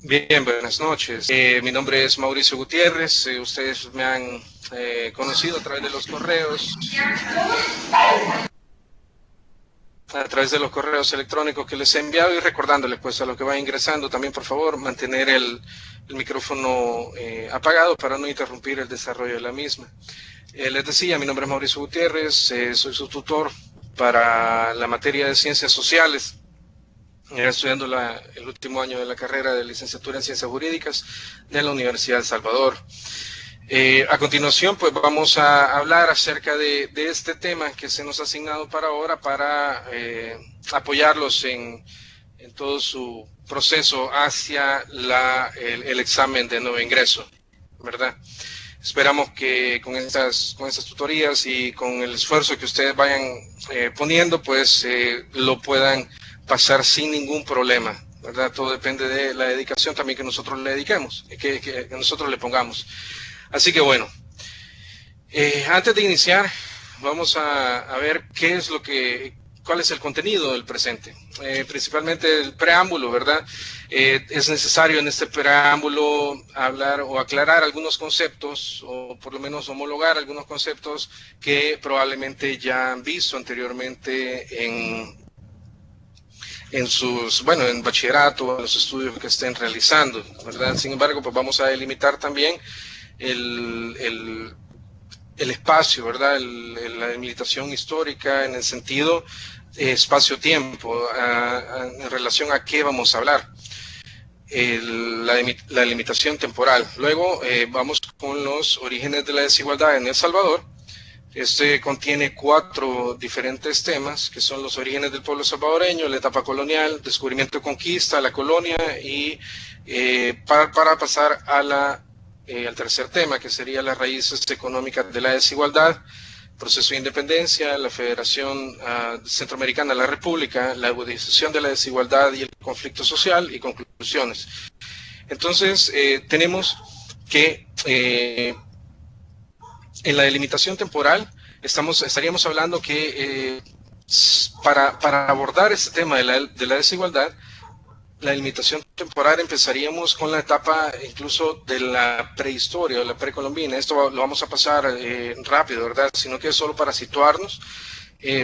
Bien, buenas noches. Mi nombre es Mauricio Gutiérrez. Ustedes me han conocido a través de los correos electrónicos que les he enviado y recordándoles pues a lo que va ingresando también por favor mantener el micrófono apagado para no interrumpir el desarrollo de la misma. Les decía, mi nombre es Mauricio Gutiérrez, soy su tutor para la materia de ciencias sociales. Estudiando el último año de la carrera de licenciatura en Ciencias Jurídicas de la Universidad de El Salvador. A continuación, pues vamos a hablar acerca de este tema que se nos ha asignado para ahora para apoyarlos en todo su proceso hacia el examen de nuevo ingreso, ¿verdad? Esperamos que con estas tutorías y con el esfuerzo que ustedes vayan poniendo, pues lo puedan pasar sin ningún problema, ¿verdad? Todo depende de la dedicación también que nosotros le dediquemos, que nosotros le pongamos. Así que bueno, antes de iniciar, vamos a ver cuál es el contenido del presente. Principalmente el preámbulo, ¿verdad? Es necesario en este preámbulo hablar o aclarar algunos conceptos, o por lo menos homologar algunos conceptos que probablemente ya han visto anteriormente en bachillerato, en los estudios que estén realizando, ¿verdad? Sin embargo, pues vamos a delimitar también el espacio, ¿verdad? La delimitación histórica en el sentido espacio-tiempo, en relación a qué vamos a hablar. La limitación temporal. Luego vamos con los orígenes de la desigualdad en El Salvador. Este contiene 4 diferentes temas, que son los orígenes del pueblo salvadoreño, la etapa colonial, descubrimiento y conquista, la colonia, y para pasar al tercer tema, que sería las raíces económicas de la desigualdad, proceso de independencia, la Federación Centroamericana de la República, la agudización de la desigualdad y el conflicto social, y conclusiones. Entonces, tenemos que en la delimitación temporal estaríamos hablando que para abordar este tema de la desigualdad, la delimitación temporal empezaríamos con la etapa incluso de la prehistoria, de la precolombina. Esto lo vamos a pasar rápido, ¿verdad? Sino que es solo para situarnos,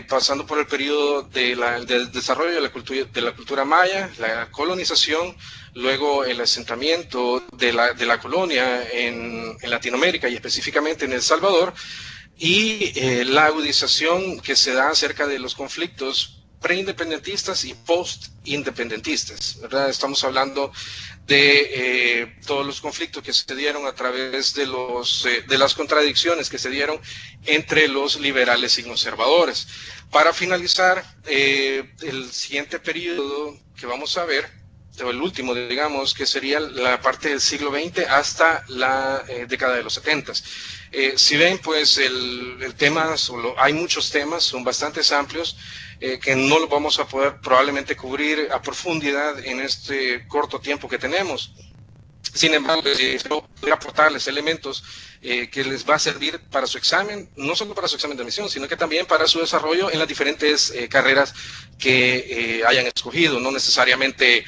pasando por el periodo del desarrollo de la cultura maya, la colonización, luego el asentamiento de la colonia en Latinoamérica y específicamente en El Salvador, y la agudización que se da acerca de los conflictos preindependentistas y postindependentistas, ¿verdad? Estamos hablando de todos los conflictos que se dieron a través de las contradicciones que se dieron entre los liberales y conservadores. Para finalizar, el siguiente periodo que vamos a ver, o el último, digamos, que sería la parte del siglo XX hasta la década de los 70. Si ven, pues el tema, hay muchos temas, son bastante amplios, que no lo vamos a poder probablemente cubrir a profundidad en este corto tiempo que tenemos. Sin embargo, espero poder aportarles elementos que les va a servir para su examen, no solo para su examen de admisión, sino que también para su desarrollo en las diferentes carreras que hayan escogido, no necesariamente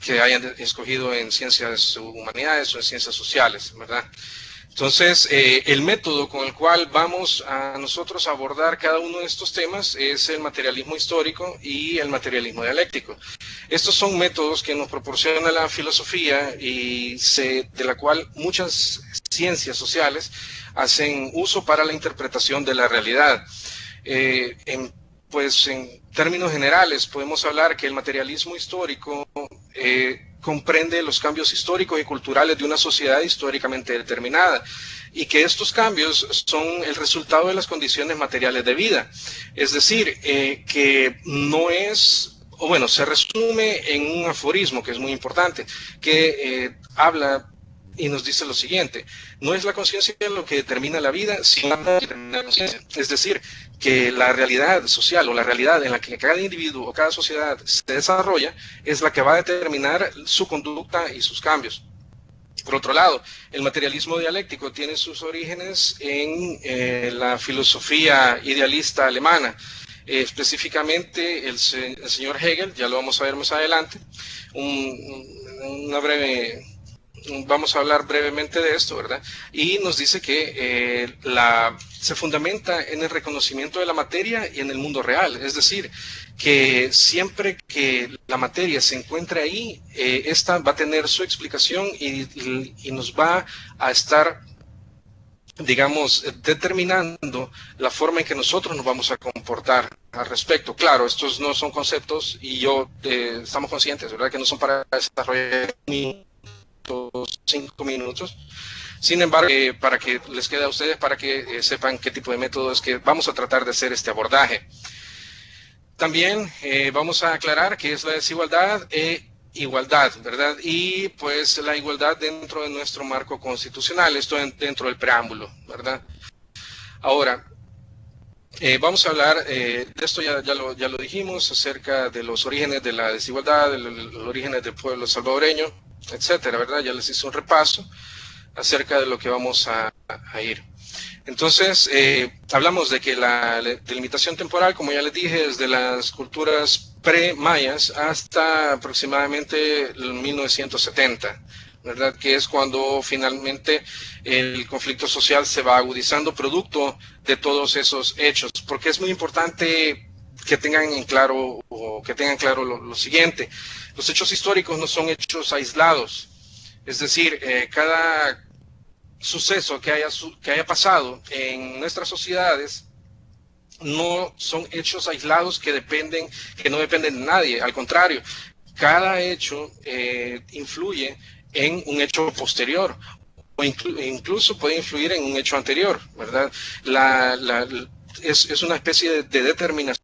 que hayan escogido en ciencias humanidades o en ciencias sociales, ¿verdad? Entonces, el método con el cual vamos a nosotros abordar cada uno de estos temas es el materialismo histórico y el materialismo dialéctico. Estos son métodos que nos proporciona la filosofía y de la cual muchas ciencias sociales hacen uso para la interpretación de la realidad. En términos generales, podemos hablar que el materialismo histórico comprende los cambios históricos y culturales de una sociedad históricamente determinada, y que estos cambios son el resultado de las condiciones materiales de vida. Es decir, que no es, o bueno, se resume en un aforismo que es muy importante, que habla y nos dice lo siguiente: no es la conciencia lo que determina la vida, sino la que determina la conciencia. Es decir, que la realidad social o la realidad en la que cada individuo o cada sociedad se desarrolla es la que va a determinar su conducta y sus cambios. Por otro lado, el materialismo dialéctico tiene sus orígenes en la filosofía idealista alemana. específicamente el señor Hegel, ya lo vamos a ver más adelante, una breve... Vamos a hablar brevemente de esto, ¿verdad? Y nos dice que se fundamenta en el reconocimiento de la materia y en el mundo real. Es decir, que siempre que la materia se encuentre ahí, esta va a tener su explicación y nos va a estar, digamos, determinando la forma en que nosotros nos vamos a comportar al respecto. Claro, estos no son conceptos y estamos conscientes, ¿verdad?, que no son para desarrollar 5 minutos. Sin embargo, para que les quede a ustedes, para que sepan qué tipo de métodos que vamos a tratar de hacer este abordaje. También vamos a aclarar qué es la desigualdad e igualdad, ¿verdad? Y pues la igualdad dentro de nuestro marco constitucional, esto dentro del preámbulo, ¿verdad? Ahora, vamos a hablar de esto, ya lo dijimos, acerca de los orígenes de la desigualdad, de los orígenes del pueblo salvadoreño, etcétera, ¿verdad? Ya les hice un repaso acerca de lo que vamos a ir. Entonces, hablamos de que la delimitación temporal, como ya les dije, desde las culturas pre-mayas hasta aproximadamente el 1970, ¿verdad? Que es cuando finalmente el conflicto social se va agudizando producto de todos esos hechos, porque es muy importante que tengan en claro o que tengan claro lo siguiente: los hechos históricos no son hechos aislados, es decir, cada suceso que haya pasado en nuestras sociedades no son hechos aislados que no dependen de nadie. Al contrario, cada hecho influye en un hecho posterior o incluso puede influir en un hecho anterior, ¿verdad? Es una especie de determinación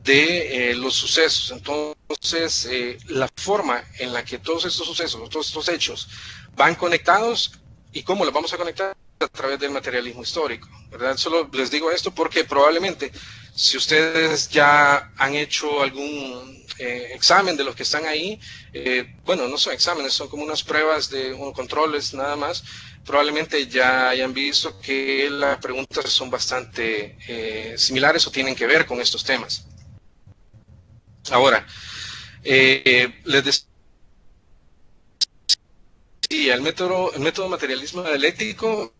de los sucesos. Entonces, la forma en la que todos estos sucesos, todos estos hechos van conectados, ¿y cómo los vamos a conectar? A través del materialismo histórico, ¿verdad? Solo les digo esto porque probablemente si ustedes ya han hecho algún examen de los que están ahí, bueno, no son exámenes, son como unas pruebas controles nada más, probablemente ya hayan visto que las preguntas son bastante similares o tienen que ver con estos temas. Ahora, les decía, sí, el método materialismo dialéctico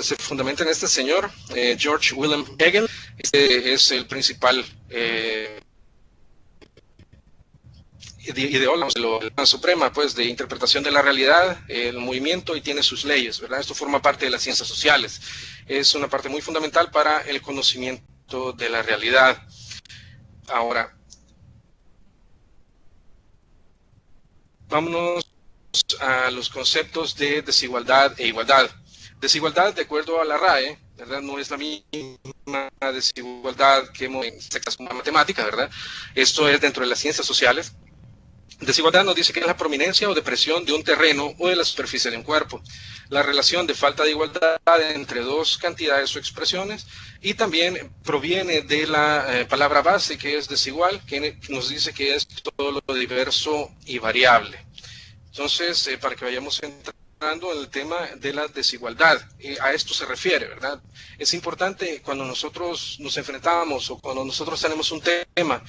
se fundamenta en este señor, George Wilhelm Hegel. Este es el principal ideólogo de la suprema, pues, de interpretación de la realidad, el movimiento, y tiene sus leyes, ¿verdad? Esto forma parte de las ciencias sociales. Es una parte muy fundamental para el conocimiento de la realidad. Ahora, vámonos a los conceptos de desigualdad e igualdad. Desigualdad, de acuerdo a la RAE, ¿verdad?, no es la misma desigualdad que en la matemática, ¿verdad? Esto es dentro de las ciencias sociales. Desigualdad nos dice que es la prominencia o depresión de un terreno o de la superficie de un cuerpo, la relación de falta de igualdad entre dos cantidades o expresiones, y también proviene de la palabra base, que es desigual, que nos dice que es todo lo diverso y variable. Entonces, para que vayamos entrando en el tema de la desigualdad, a esto se refiere, ¿verdad? Es importante cuando nosotros nos enfrentamos o cuando nosotros tenemos un tema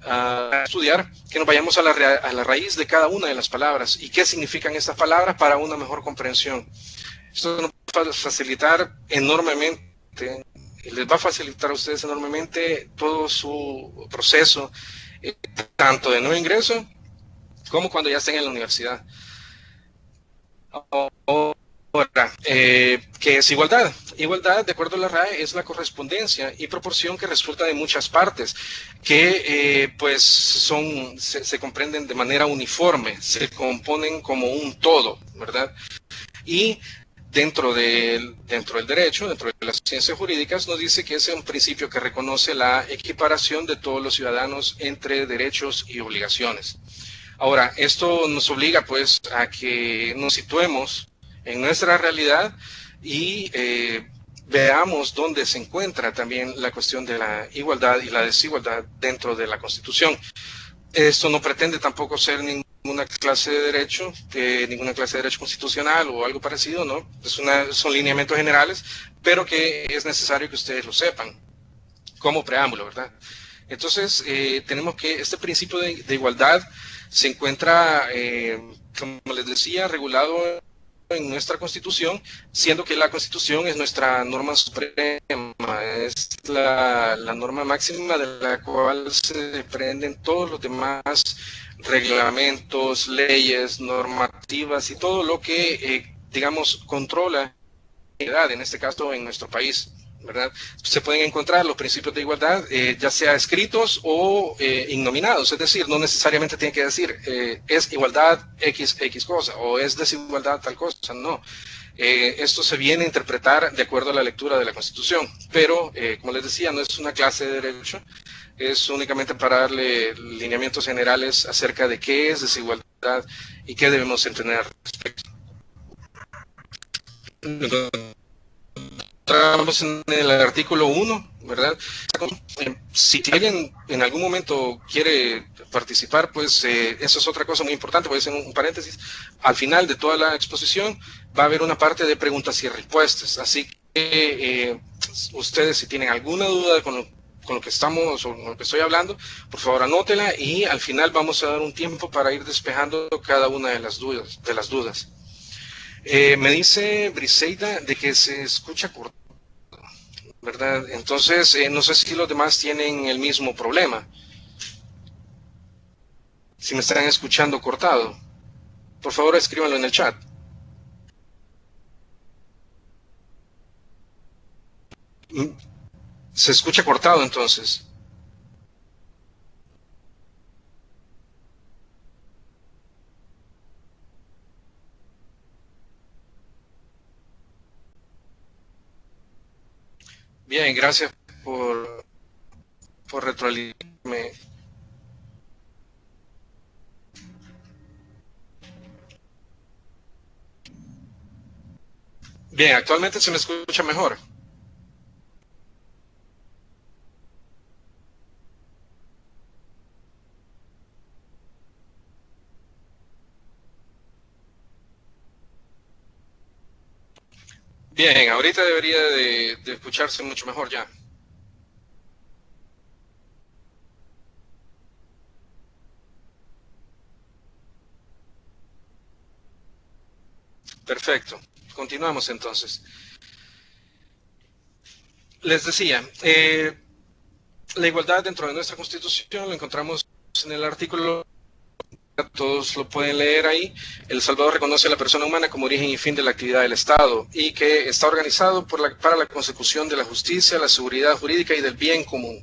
a estudiar, que nos vayamos a la raíz de cada una de las palabras y qué significan estas palabras para una mejor comprensión. Esto nos va a facilitar enormemente, les va a facilitar a ustedes enormemente todo su proceso, tanto de nuevo ingreso como cuando ya estén en la universidad. Ahora, ¿qué es igualdad? Igualdad, de acuerdo a la RAE, es la correspondencia y proporción que resulta de muchas partes, que pues se comprenden de manera uniforme, se componen como un todo, ¿verdad? Y dentro del derecho, dentro de las ciencias jurídicas, nos dice que es un principio que reconoce la equiparación de todos los ciudadanos entre derechos y obligaciones. Ahora, esto nos obliga pues a que nos situemos en nuestra realidad y veamos dónde se encuentra también la cuestión de la igualdad y la desigualdad dentro de la Constitución. Esto no pretende tampoco ser ninguna clase de derecho constitucional o algo parecido, ¿no? Son lineamientos generales, pero que es necesario que ustedes lo sepan. como preámbulo, ¿verdad? Entonces, tenemos que este principio de igualdad se encuentra, como les decía, regulado en nuestra Constitución, siendo que la Constitución es nuestra norma suprema, es la norma máxima de la cual se desprenden todos los demás reglamentos, leyes, normativas y todo lo que, digamos, controla la igualdad, en este caso en nuestro país, ¿verdad? Se pueden encontrar los principios de igualdad, ya sea escritos o innominados, es decir, no necesariamente tiene que decir es igualdad X cosa o es desigualdad tal cosa, no. Esto se viene a interpretar de acuerdo a la lectura de la Constitución, pero como les decía, no es una clase de derecho, es únicamente para darle lineamientos generales acerca de qué es desigualdad y qué debemos entender al respecto. Entramos en el artículo 1, ¿verdad? Si alguien en algún momento quiere participar, pues eso es otra cosa muy importante, voy a hacer un paréntesis. Al final de toda la exposición va a haber una parte de preguntas y respuestas, así que ustedes si tienen alguna duda con lo que estamos o con lo que estoy hablando, por favor anótela y al final vamos a dar un tiempo para ir despejando cada una de las dudas. Me dice Briseida de que se escucha cortado, ¿verdad? Entonces, no sé si los demás tienen el mismo problema. Si me están escuchando cortado, por favor escríbanlo en el chat. Se escucha cortado entonces. Bien, gracias por retroalimentarme. Bien, actualmente se me escucha mejor. Bien, ahorita debería de escucharse mucho mejor ya. Perfecto. Continuamos entonces. Les decía, la igualdad dentro de nuestra Constitución lo encontramos en el artículo, todos lo pueden leer ahí. El Salvador reconoce a la persona humana como origen y fin de la actividad del Estado y que está organizado para la consecución de la justicia, la seguridad jurídica y del bien común.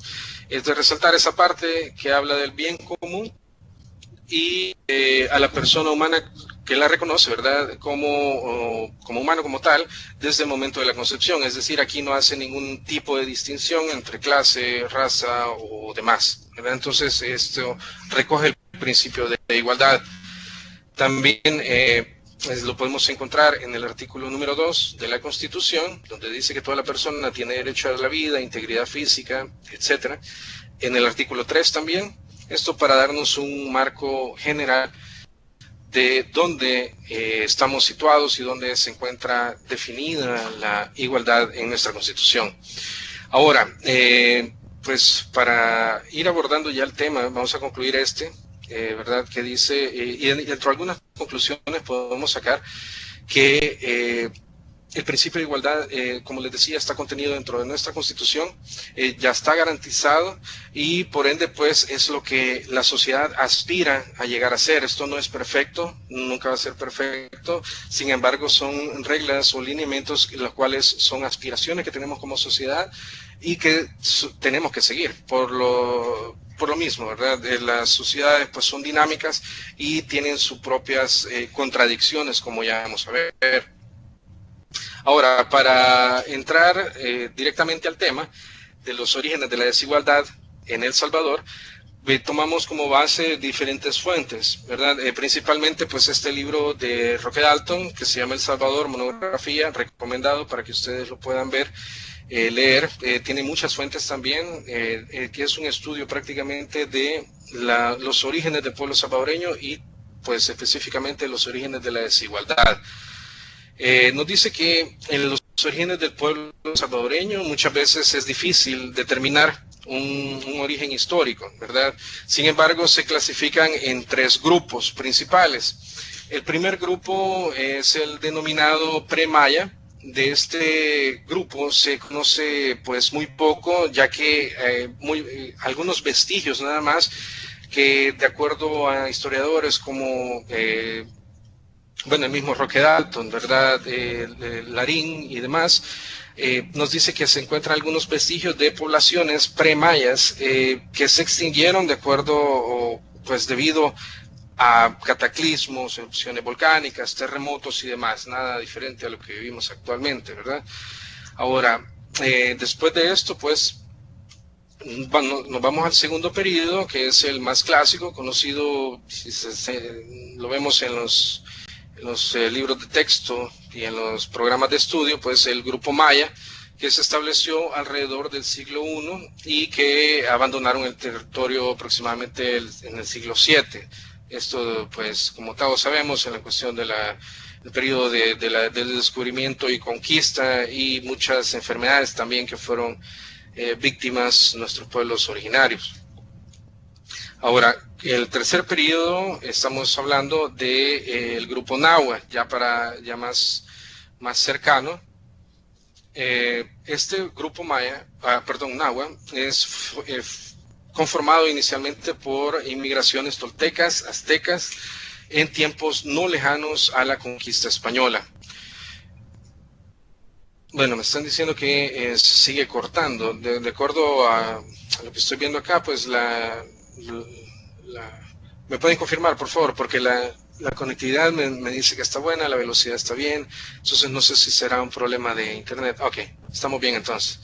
Es de resaltar esa parte que habla del bien común y a la persona humana que la reconoce, ¿verdad? Como humano como tal, desde el momento de la concepción. Es decir, aquí no hace ningún tipo de distinción entre clase, raza o demás, ¿verdad? Entonces, esto recoge el principio de igualdad. También lo podemos encontrar en el artículo número 2 de la Constitución, donde dice que toda la persona tiene derecho a la vida, integridad física, etc. En el artículo 3 también, esto para darnos un marco general de dónde estamos situados y dónde se encuentra definida la igualdad en nuestra Constitución. Ahora, pues para ir abordando ya el tema, vamos a concluir ¿verdad? Que dice, y dentro de algunas conclusiones podemos sacar que el principio de igualdad, como les decía, está contenido dentro de nuestra Constitución, ya está garantizado y por ende pues es lo que la sociedad aspira a llegar a ser. Esto no es perfecto, nunca va a ser perfecto, sin embargo son reglas o lineamientos los cuales son aspiraciones que tenemos como sociedad y que tenemos que seguir por lo mismo, ¿verdad? Las sociedades pues son dinámicas y tienen sus propias contradicciones, como ya vamos a ver. Ahora, para entrar directamente al tema de los orígenes de la desigualdad en El Salvador, tomamos como base diferentes fuentes, ¿verdad? Principalmente pues este libro de Roque Dalton que se llama El Salvador, monografía, recomendado para que ustedes lo puedan ver, leer. Tiene muchas fuentes también, que es un estudio prácticamente de los orígenes del pueblo salvadoreño y pues específicamente los orígenes de la desigualdad. Nos dice que en los orígenes del pueblo salvadoreño muchas veces es difícil determinar un origen histórico, ¿verdad? Sin embargo, se clasifican en tres grupos principales. El primer grupo es el denominado pre-maya. De este grupo se conoce pues muy poco, ya que algunos vestigios nada más, que de acuerdo a historiadores como el mismo Roque Dalton, ¿verdad? Larín y demás, nos dice que se encuentran algunos vestigios de poblaciones pre-mayas que se extinguieron de acuerdo, pues debido a cataclismos, erupciones volcánicas, terremotos y demás, nada diferente a lo que vivimos actualmente, ¿verdad? Ahora, después de esto, pues, nos vamos al segundo periodo, que es el más clásico, conocido, lo vemos en los libros de texto y en los programas de estudio, pues el grupo maya, que se estableció alrededor del siglo I y que abandonaron el territorio aproximadamente en el siglo VII. Esto, pues, como todos sabemos, en la cuestión del periodo del descubrimiento y conquista, y muchas enfermedades también que fueron víctimas nuestros pueblos originarios. Ahora, el tercer periodo, estamos hablando del grupo Nahua, ya más cercano. Este grupo Nahua es conformado inicialmente por inmigraciones toltecas, aztecas, en tiempos no lejanos a la conquista española. Bueno, me están diciendo que sigue cortando. De acuerdo a lo que estoy viendo acá, pues ¿me pueden confirmar, por favor? Porque la conectividad me dice que está buena, la velocidad está bien, entonces no sé si será un problema de internet. Ok, estamos bien entonces.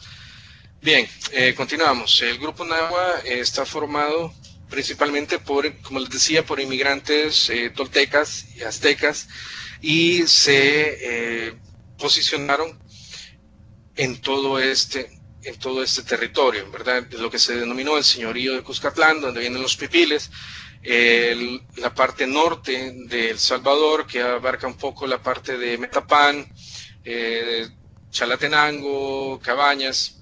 Bien, continuamos. El grupo Nahua está formado principalmente como les decía, por inmigrantes toltecas y aztecas, y se posicionaron en todo este territorio, ¿verdad? Lo que se denominó el señorío de Cuscatlán, donde vienen los pipiles, la parte norte de El Salvador, que abarca un poco la parte de Metapán, Chalatenango, Cabañas,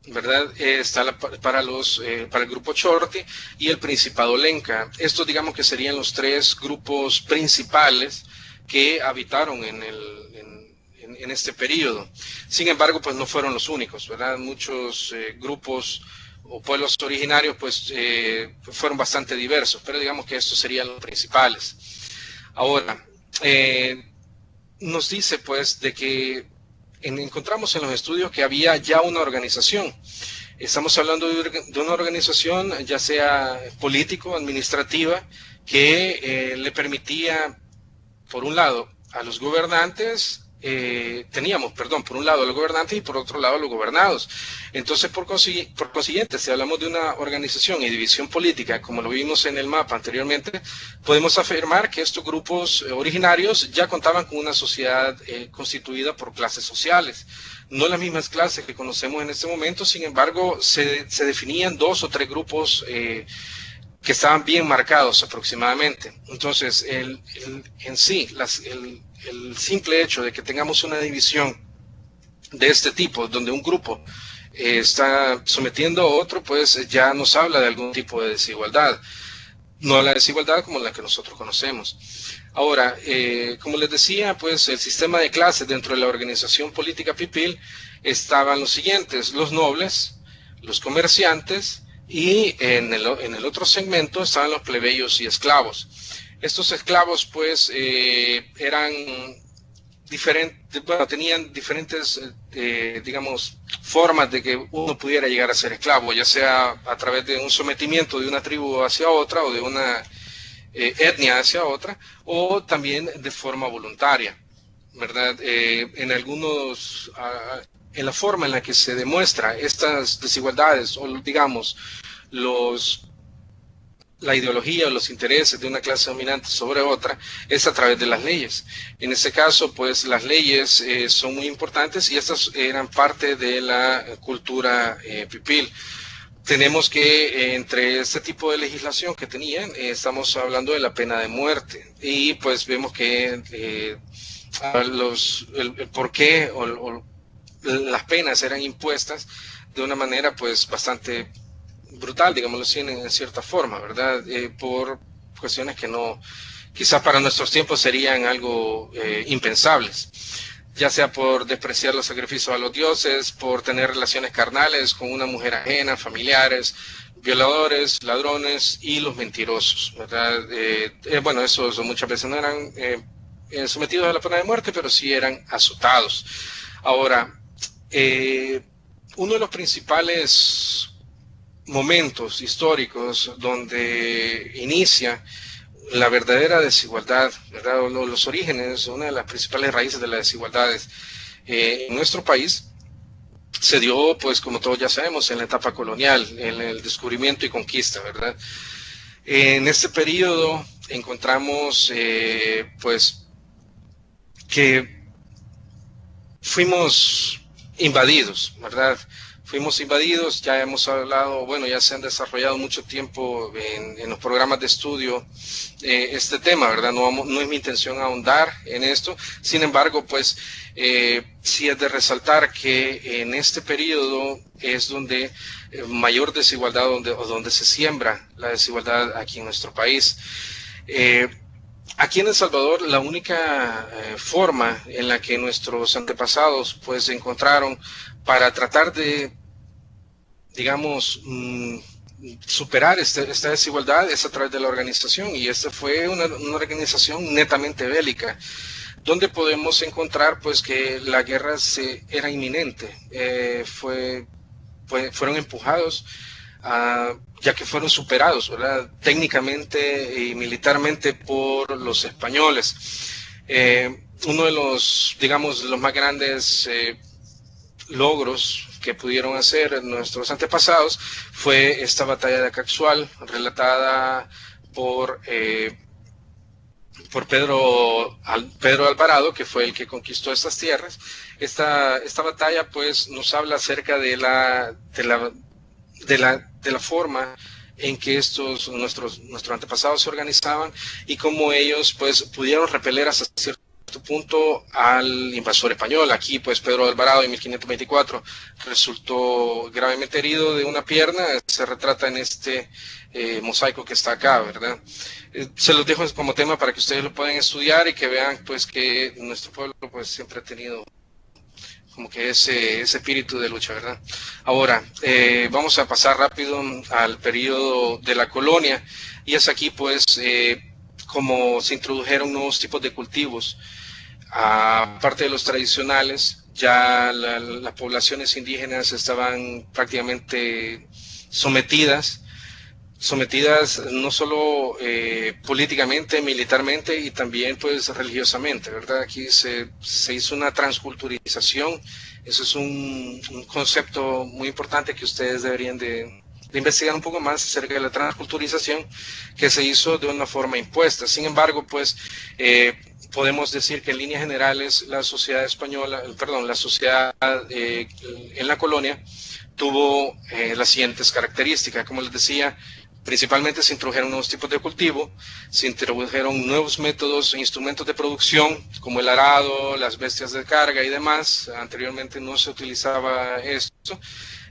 ¿verdad? Está para el grupo Chorti y el Principado Lenca. Estos, digamos, que serían los tres grupos principales que habitaron en este periodo. Sin embargo, pues no fueron los únicos, ¿verdad? Muchos grupos o pueblos originarios pues fueron bastante diversos, pero digamos que estos serían los principales. Ahora, nos dice pues de que encontramos en los estudios que había ya una organización. Estamos hablando de una organización ya sea político, administrativa, que le permitía, por un lado, a los gobernantes, por un lado a los gobernantes y por otro lado a los gobernados. Entonces, por consiguiente, si hablamos de una organización y división política, como lo vimos en el mapa anteriormente, podemos afirmar que estos grupos originarios ya contaban con una sociedad constituida por clases sociales. No las mismas clases que conocemos en este momento, sin embargo, se definían dos o tres grupos que estaban bien marcados aproximadamente. Entonces, el simple hecho de que tengamos una división de este tipo, donde un grupo está sometiendo a otro, pues ya nos habla de algún tipo de desigualdad. No la desigualdad como la que nosotros conocemos. Ahora, como les decía, pues el sistema de clases dentro de la organización política pipil estaban los siguientes: los nobles, los comerciantes, y en el otro segmento estaban los plebeyos y esclavos. Estos esclavos pues eran diferentes, tenían diferentes, digamos, formas de que uno pudiera llegar a ser esclavo, ya sea a través de un sometimiento de una tribu hacia otra o de una etnia hacia otra, o también de forma voluntaria, ¿verdad? En la forma en la que se demuestra estas desigualdades, o digamos, la ideología o los intereses de una clase dominante sobre otra, es a través de las leyes. En este caso, pues las leyes son muy importantes, y estas eran parte de la cultura pipil. Tenemos que entre este tipo de legislación que tenían, estamos hablando de la pena de muerte, y pues vemos que el por qué o las penas eran impuestas de una manera pues bastante brutal, digámoslo así, en cierta forma, ¿verdad? Por cuestiones que no, quizás para nuestros tiempos serían algo impensables, ya sea por despreciar los sacrificios a los dioses, por tener relaciones carnales con una mujer ajena, familiares, violadores, ladrones y los mentirosos, ¿verdad? Bueno, esos muchas veces no eran sometidos a la pena de muerte, pero sí eran azotados. Ahora, uno de los principales momentos históricos donde inicia la verdadera desigualdad, ¿verdad? Los orígenes, una de las principales raíces de las desigualdades en nuestro país, se dio, pues como todos ya sabemos, en la etapa colonial, en el descubrimiento y conquista, ¿verdad? En este periodo encontramos, pues, que fuimos invadidos, ¿verdad? Fuimos invadidos, ya hemos hablado, bueno, ya se han desarrollado mucho tiempo en los programas de estudio este tema, ¿verdad? No es mi intención ahondar en esto, sin embargo, pues sí es de resaltar que en este periodo es donde mayor desigualdad, donde se siembra la desigualdad aquí en nuestro país. Aquí en El Salvador, la única forma en la que nuestros antepasados pues encontraron para tratar de, digamos, superar esta desigualdad es a través de la organización, y esta fue una organización netamente bélica, donde podemos encontrar pues que la guerra era inminente, fueron empujados ya que fueron superados, ¿verdad? Técnicamente y militarmente por los españoles. Uno de los, digamos, los más grandes logros que pudieron hacer nuestros antepasados fue esta batalla de Acaxual, relatada por Pedro Alvarado, que fue el que conquistó estas tierras. Esta batalla pues nos habla acerca de la forma en que nuestros antepasados se organizaban y cómo ellos pues pudieron repeler hasta cierto punto al invasor español. Aquí pues Pedro Alvarado en 1524 resultó gravemente herido de una pierna, se retrata en este mosaico que está acá, ¿verdad? Se los dejo como tema para que ustedes lo puedan estudiar y que vean pues que nuestro pueblo pues siempre ha tenido como que ese espíritu de lucha, ¿verdad? Ahora, vamos a pasar rápido al periodo de la colonia, y es aquí pues como se introdujeron nuevos tipos de cultivos. Aparte de los tradicionales, ya las poblaciones indígenas estaban prácticamente sometidas no solo políticamente, militarmente y también pues religiosamente, ¿verdad? Aquí se hizo una transculturización. Eso es un concepto muy importante que ustedes deberían de investigar un poco más acerca de la transculturización, que se hizo de una forma impuesta. Sin embargo, pues podemos decir que en líneas generales la sociedad española, la sociedad en la colonia tuvo las siguientes características. Como les decía, principalmente se introdujeron nuevos tipos de cultivo, se introdujeron nuevos métodos e instrumentos de producción, como el arado, las bestias de carga y demás. Anteriormente no se utilizaba esto,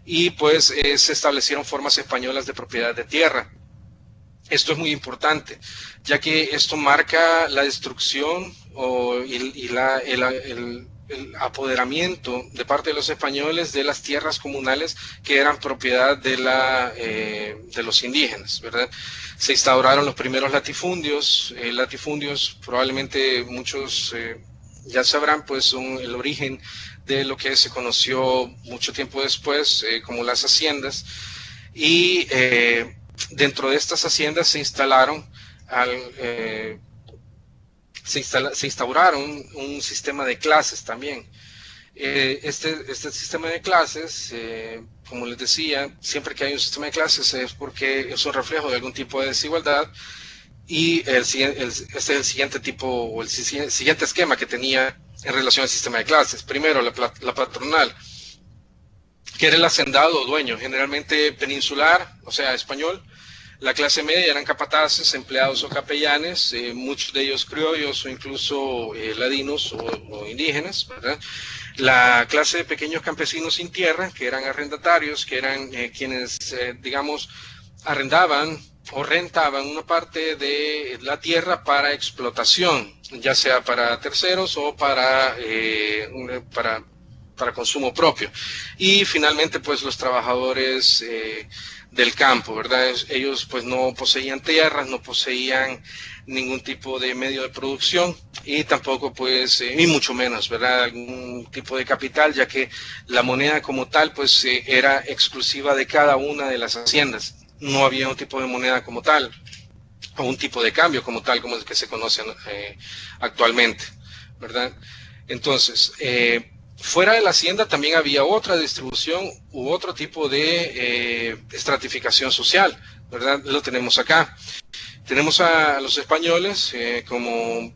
y pues se establecieron formas españolas de propiedad de tierra. Esto es muy importante, ya que esto marca la destrucción el apoderamiento de parte de los españoles de las tierras comunales que eran propiedad de los indígenas, ¿verdad? Se instauraron los primeros latifundios. Latifundios, probablemente muchos ya sabrán, pues son el origen de lo que se conoció mucho tiempo después como las haciendas, y dentro de estas haciendas se instauraron un sistema de clases también. Este sistema de clases, como les decía, siempre que hay un sistema de clases es porque es un reflejo de algún tipo de desigualdad, y este es el siguiente tipo, o el siguiente esquema que tenía en relación al sistema de clases. Primero, la patronal, que era el hacendado o dueño, generalmente peninsular, o sea, español, La clase media eran capataces, empleados o capellanes, muchos de ellos criollos o incluso ladinos o indígenas, ¿verdad? La clase de pequeños campesinos sin tierra, que eran arrendatarios, que eran quienes, digamos, arrendaban o rentaban una parte de la tierra para explotación, ya sea para terceros o para consumo propio. Y finalmente, pues los trabajadores del campo, ¿verdad? Ellos pues no poseían tierras, no poseían ningún tipo de medio de producción y tampoco pues, y mucho menos, ¿verdad? Algún tipo de capital, ya que la moneda como tal pues era exclusiva de cada una de las haciendas. No había un tipo de moneda como tal, o un tipo de cambio como tal, como el que se conoce actualmente, ¿verdad? Entonces, fuera de la hacienda también había otra distribución u otro tipo de estratificación social, ¿verdad? Lo tenemos acá. Tenemos a los españoles como,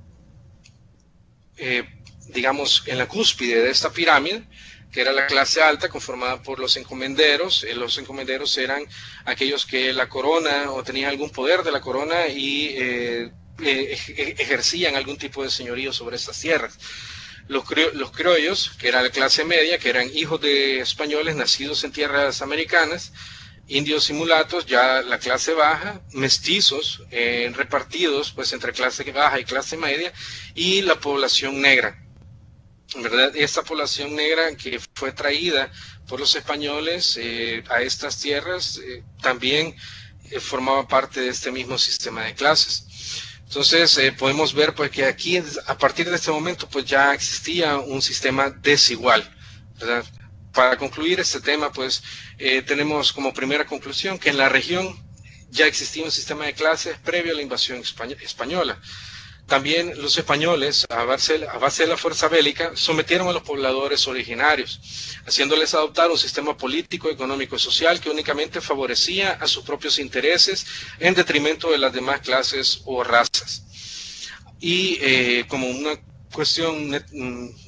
digamos, en la cúspide de esta pirámide, que era la clase alta conformada por los encomenderos. Los encomenderos eran aquellos que la corona o tenían algún poder de la corona y ejercían algún tipo de señorío sobre estas tierras. Los criollos, que era la clase media, que eran hijos de españoles nacidos en tierras americanas, indios y mulatos, ya la clase baja, mestizos repartidos pues entre clase baja y clase media, y la población negra, ¿verdad? Esta población negra que fue traída por los españoles a estas tierras también formaba parte de este mismo sistema de clases. Entonces podemos ver pues que aquí a partir de este momento pues ya existía un sistema desigual, ¿verdad? Para concluir este tema pues tenemos como primera conclusión que en la región ya existía un sistema de clases previo a la invasión española. También los españoles, a base de la fuerza bélica, sometieron a los pobladores originarios, haciéndoles adoptar un sistema político, económico y social que únicamente favorecía a sus propios intereses en detrimento de las demás clases o razas. Y como una cuestión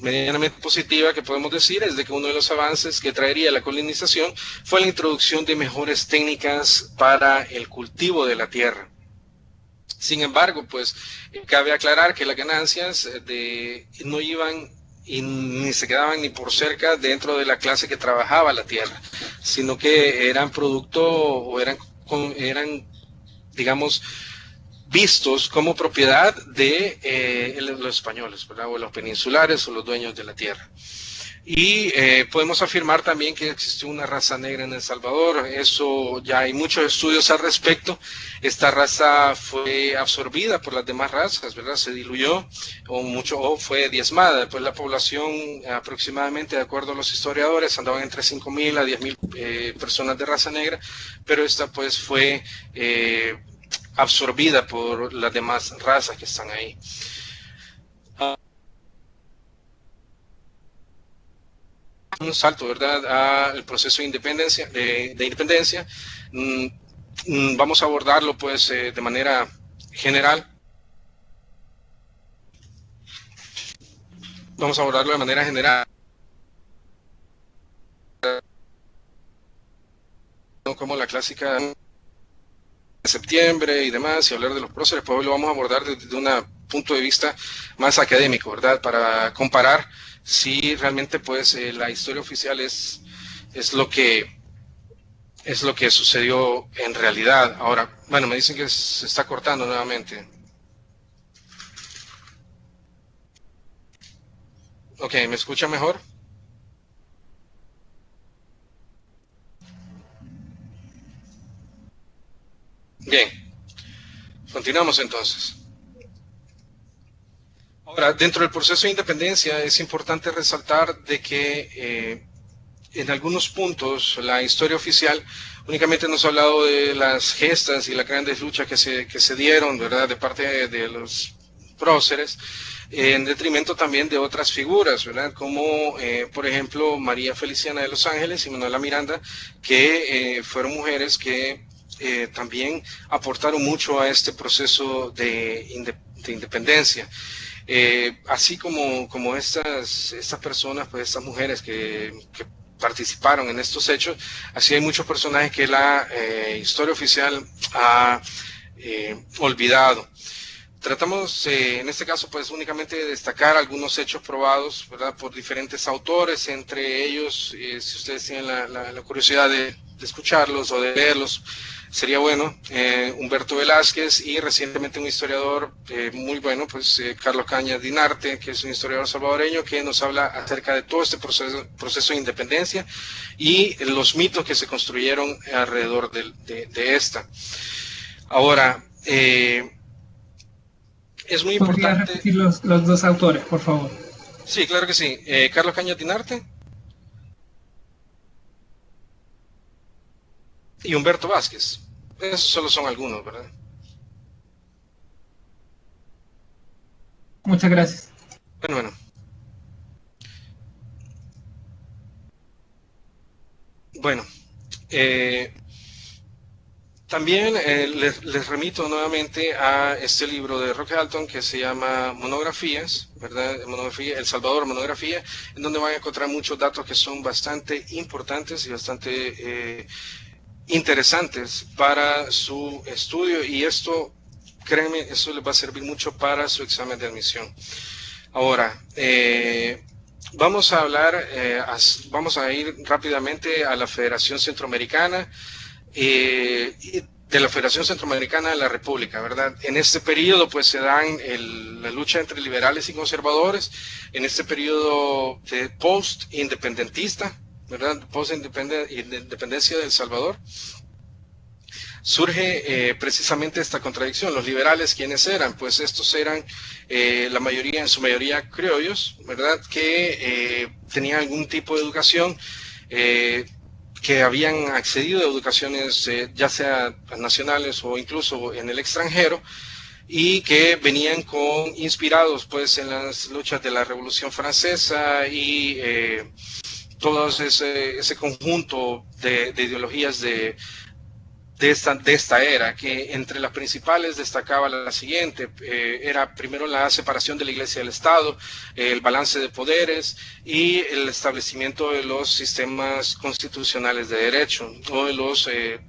medianamente positiva que podemos decir es de que uno de los avances que traería la colonización fue la introducción de mejores técnicas para el cultivo de la tierra. Sin embargo, pues cabe aclarar que las ganancias no iban y ni se quedaban ni por cerca dentro de la clase que trabajaba la tierra, sino que eran producto o eran digamos, vistos como propiedad de los españoles, ¿verdad? O los peninsulares o los dueños de la tierra. Y podemos afirmar también que existió una raza negra en El Salvador. Eso ya hay muchos estudios al respecto. Esta raza fue absorbida por las demás razas, ¿verdad? Se diluyó o fue diezmada. Pues la población aproximadamente, de acuerdo a los historiadores, andaban entre 5.000 a 10.000 personas de raza negra, pero esta pues fue absorbida por las demás razas que están ahí. Un salto, ¿verdad?, al proceso de independencia. Vamos a abordarlo pues de manera general. Vamos a abordarlo de manera general, como la clásica de septiembre y demás, y hablar de los próceres, pues hoy lo vamos a abordar desde un punto de vista más académico, ¿verdad?, para comparar si realmente pues la historia oficial es lo que sucedió en realidad. Ahora, bueno, me dicen que se está cortando nuevamente. Ok, ¿me escucha mejor? Bien, continuamos entonces. Ahora, dentro del proceso de independencia es importante resaltar de que en algunos puntos la historia oficial únicamente nos ha hablado de las gestas y las grandes luchas que se dieron, ¿verdad?, de parte de los próceres, en detrimento también de otras figuras, ¿verdad?, como por ejemplo María Feliciana de los Ángeles y Manuela Miranda, que fueron mujeres que también aportaron mucho a este proceso de independencia. Así como estas personas, pues estas mujeres que participaron en estos hechos, así hay muchos personajes que la historia oficial ha olvidado. Tratamos en este caso pues únicamente de destacar algunos hechos probados, ¿verdad?, por diferentes autores, entre ellos, si ustedes tienen la curiosidad de escucharlos o de leerlos, sería bueno, Humberto Velázquez, y recientemente un historiador muy bueno, pues Carlos Cañas Dinarte, que es un historiador salvadoreño que nos habla acerca de todo este proceso de independencia y los mitos que se construyeron alrededor de esta. Ahora, es muy ¿Podría importante repetir los dos autores, por favor? Sí, claro que sí. Carlos Cañas Dinarte y Humberto Vázquez. Esos solo son algunos, ¿verdad? Muchas gracias. Bueno. Bueno, también les remito nuevamente a este libro de Roque Dalton que se llama Monografías, ¿verdad? El Salvador, Monografía, en donde van a encontrar muchos datos que son bastante importantes y bastante interesantes para su estudio, y esto, créanme, eso les va a servir mucho para su examen de admisión. Ahora, vamos a hablar, vamos a ir rápidamente a la Federación Centroamericana, y de la Federación Centroamericana de la República, ¿verdad? En este periodo pues se dan la lucha entre liberales y conservadores, en este periodo de post-independentista, ¿verdad? Post-independencia de El Salvador, surge precisamente esta contradicción. Los liberales, ¿quiénes eran? Pues estos eran la mayoría, en su mayoría criollos, ¿verdad? Que tenían algún tipo de educación, que habían accedido a educaciones ya sea nacionales o incluso en el extranjero, y que venían inspirados pues en las luchas de la Revolución Francesa y todo ese conjunto de ideologías de esta era, que entre las principales destacaba la siguiente: era primero la separación de la Iglesia del Estado, el balance de poderes y el establecimiento de los sistemas constitucionales de derecho, o de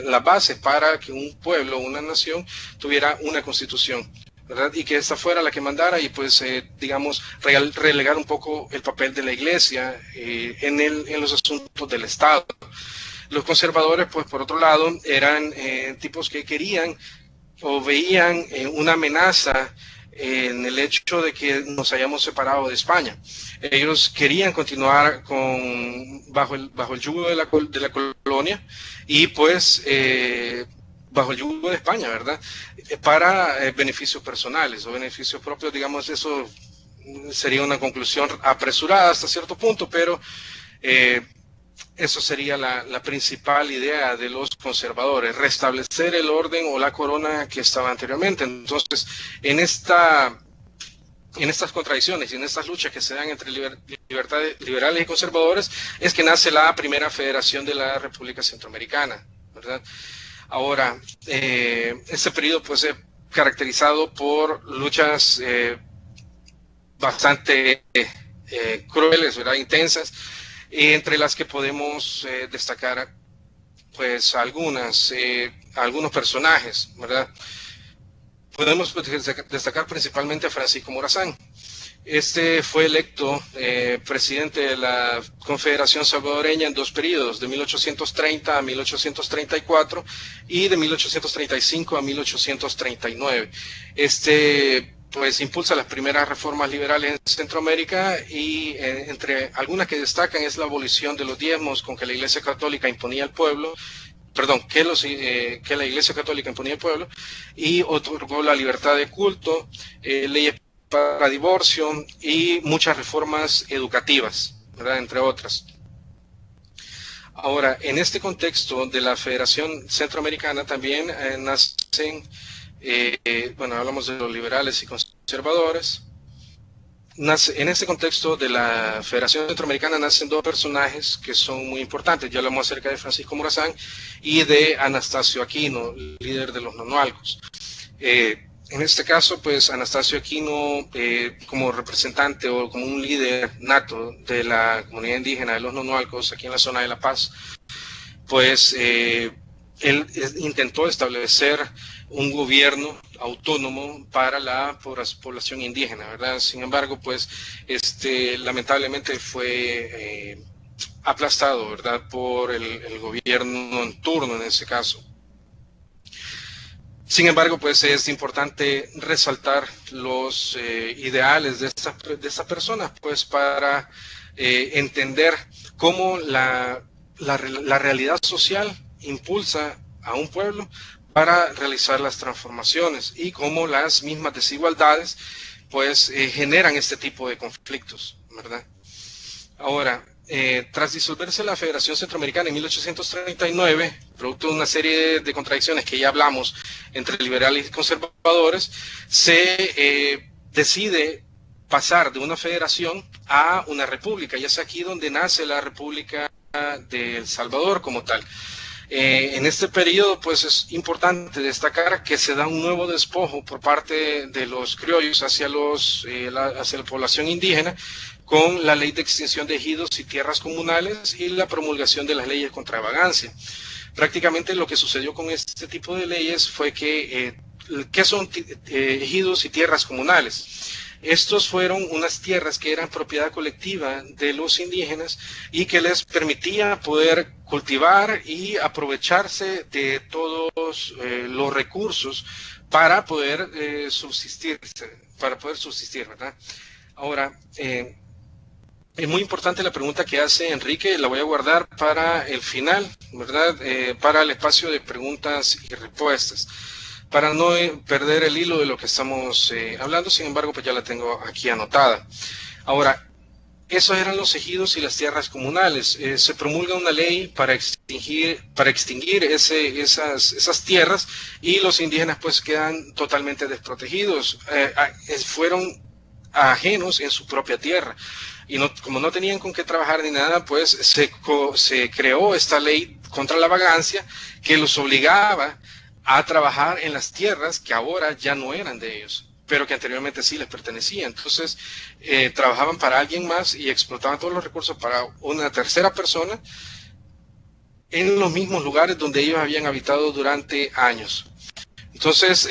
la base para que un pueblo, una nación, tuviera una constitución, ¿verdad? Y que esta fuera la que mandara, y pues digamos relegar un poco el papel de la Iglesia en los asuntos del Estado. Los conservadores, pues por otro lado, eran tipos que querían o veían una amenaza en el hecho de que nos hayamos separado de España. Ellos querían continuar bajo el yugo de la colonia, y pues bajo el yugo de España, ¿verdad? Para beneficios personales o beneficios propios, digamos. Eso sería una conclusión apresurada hasta cierto punto, pero eso sería la principal idea de los conservadores: restablecer el orden o la corona que estaba anteriormente. Entonces, en estas contradicciones y en estas luchas que se dan entre liberales y conservadores, es que nace la primera federación de la República Centroamericana, ¿verdad? Ahora, este periodo pues es caracterizado por luchas bastante crueles, ¿verdad?, intensas, entre las que podemos destacar pues algunos personajes, ¿verdad? Podemos destacar principalmente a Francisco Morazán. Este fue electo presidente de la Confederación Salvadoreña en dos periodos, de 1830 a 1834 y de 1835 a 1839. Pues impulsa las primeras reformas liberales en Centroamérica, y entre algunas que destacan es la abolición de los diezmos con que la Iglesia Católica imponía al pueblo, que la Iglesia Católica imponía al pueblo, y otorgó la libertad de culto, leyes para divorcio y muchas reformas educativas, ¿verdad?, entre otras. Ahora, en este contexto de la Federación Centroamericana también nacen, hablamos de los liberales y conservadores. En este contexto de la Federación Centroamericana nacen dos personajes que son muy importantes. Ya hablamos acerca de Francisco Morazán y de Anastasio Aquino, líder de los nonualcos. En este caso, pues Anastasio Aquino, como representante o como un líder nato de la comunidad indígena de los Nonualcos aquí en la zona de La Paz, pues él intentó establecer un gobierno autónomo para la población indígena, ¿verdad? Sin embargo, pues lamentablemente fue aplastado, ¿verdad?, por el gobierno en turno en ese caso. Sin embargo, pues es importante resaltar los ideales de esta persona, pues para entender cómo la realidad social impulsa a un pueblo para realizar las transformaciones y cómo las mismas desigualdades pues generan este tipo de conflictos, ¿verdad? Ahora, tras disolverse la Federación Centroamericana en 1839, producto de una serie de contradicciones que ya hablamos entre liberales y conservadores, se decide pasar de una federación a una república, y es aquí donde nace la República de El Salvador como tal. En este periodo, pues es importante destacar que se da un nuevo despojo por parte de los criollos hacia la población indígena, con la ley de extinción de ejidos y tierras comunales y la promulgación de las leyes contra vagancia. Prácticamente lo que sucedió con este tipo de leyes fue que, ¿qué son ejidos y tierras comunales? Estos fueron unas tierras que eran propiedad colectiva de los indígenas y que les permitía poder cultivar y aprovecharse de todos los recursos para poder subsistir, ¿verdad? Ahora, es muy importante la pregunta que hace Enrique, la voy a guardar para el final, ¿verdad? Para el espacio de preguntas y respuestas, para no perder el hilo de lo que estamos hablando. Sin embargo, pues ya la tengo aquí anotada. Ahora, esos eran los ejidos y las tierras comunales. Se promulga una ley para extinguir esas tierras, y los indígenas pues quedan totalmente desprotegidos. Fueron ajenos en su propia tierra. Y como no tenían con qué trabajar ni nada, pues se creó esta ley contra la vagancia que los obligaba a trabajar en las tierras que ahora ya no eran de ellos, pero que anteriormente sí les pertenecían. Entonces trabajaban para alguien más y explotaban todos los recursos para una tercera persona en los mismos lugares donde ellos habían habitado durante años. Entonces,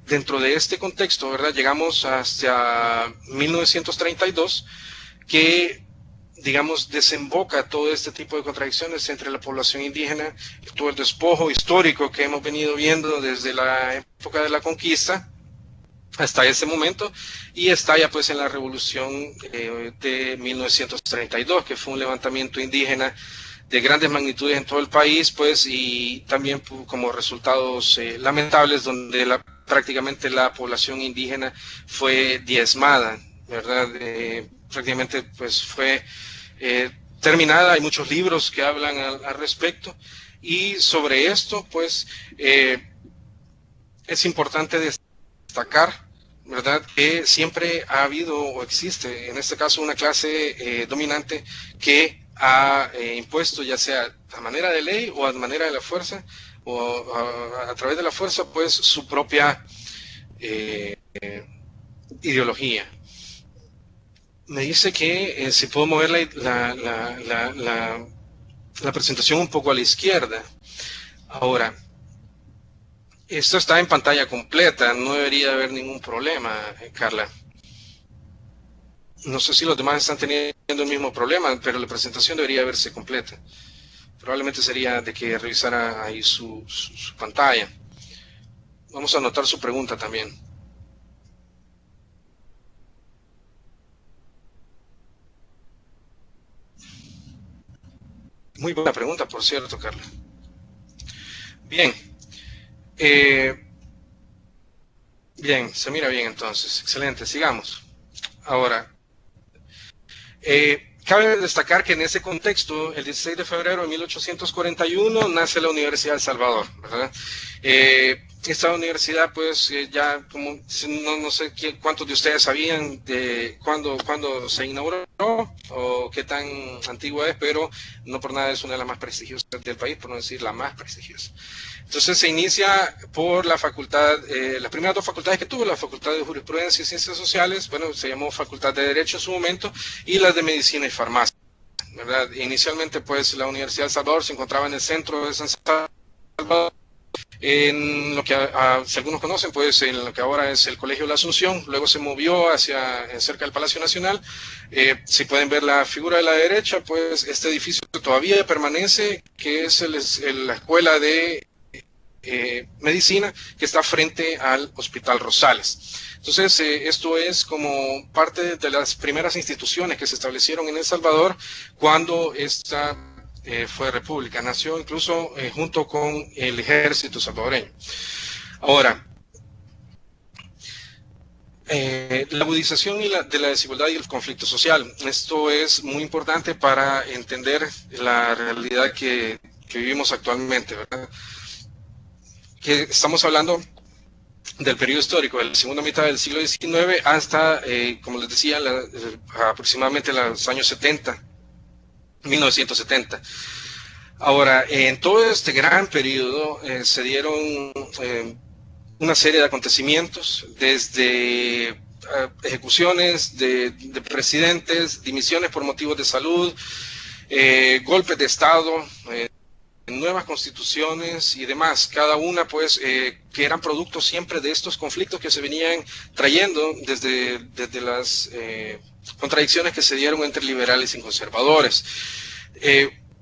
dentro de este contexto, ¿verdad?, llegamos hasta 1932, que, digamos, desemboca todo este tipo de contradicciones entre la población indígena, todo el despojo histórico que hemos venido viendo desde la época de la conquista hasta ese momento, y estalla pues en la revolución de 1932, que fue un levantamiento indígena de grandes magnitudes en todo el país, pues, y también como resultados lamentables, donde prácticamente la población indígena fue diezmada, ¿verdad? Prácticamente pues fue terminada. Hay muchos libros que hablan al respecto, y sobre esto pues es importante destacar, ¿verdad?, que siempre ha habido o existe en este caso una clase dominante que ha impuesto, ya sea a manera de ley o a manera de la fuerza, o a través de la fuerza, pues su propia ideología. Me dice que si puedo mover la presentación un poco a la izquierda. Ahora, esto está en pantalla completa, no debería haber ningún problema, Carla. No sé si los demás están teniendo el mismo problema, pero la presentación debería verse completa. Probablemente sería de que revisara ahí su pantalla. Vamos a anotar su pregunta también. Muy buena pregunta, por cierto, Carla. Bien. Bien, se mira bien entonces. Excelente, sigamos. Ahora, cabe destacar que en ese contexto, el 16 de febrero de 1841, nace la Universidad de El Salvador, ¿verdad? esta universidad, pues ya como no sé cuántos de ustedes sabían de cuándo se inauguró o qué tan antigua es, pero no por nada es una de las más prestigiosas del país, por no decir la más prestigiosa. Entonces se inicia por la facultad, las primeras dos facultades que tuvo, la Facultad de Jurisprudencia y Ciencias Sociales, bueno, se llamó Facultad de Derecho en su momento, y las de Medicina y Farmacia, ¿verdad? Inicialmente, pues la Universidad de El Salvador se encontraba en el centro de San Salvador, en lo que si algunos conocen, pues en lo que ahora es el Colegio de la Asunción. Luego se movió hacia cerca del Palacio Nacional. Si pueden ver la figura de la derecha, pues este edificio todavía permanece, que es la Escuela de Medicina, que está frente al Hospital Rosales. Entonces, esto es como parte de las primeras instituciones que se establecieron en El Salvador cuando esta fue república. Nació incluso junto con el ejército salvadoreño. Ahora, la agudización de la desigualdad y el conflicto social. Esto es muy importante para entender la realidad que vivimos actualmente, ¿verdad? Que estamos hablando del periodo histórico, de la segunda mitad del siglo XIX hasta, como les decía, aproximadamente los años 70, 1970. Ahora, en todo este gran periodo se dieron una serie de acontecimientos, desde ejecuciones de presidentes, dimisiones por motivos de salud, golpes de Estado, nuevas constituciones y demás, cada una pues que eran productos siempre de estos conflictos que se venían trayendo desde las contradicciones que se dieron entre liberales y conservadores.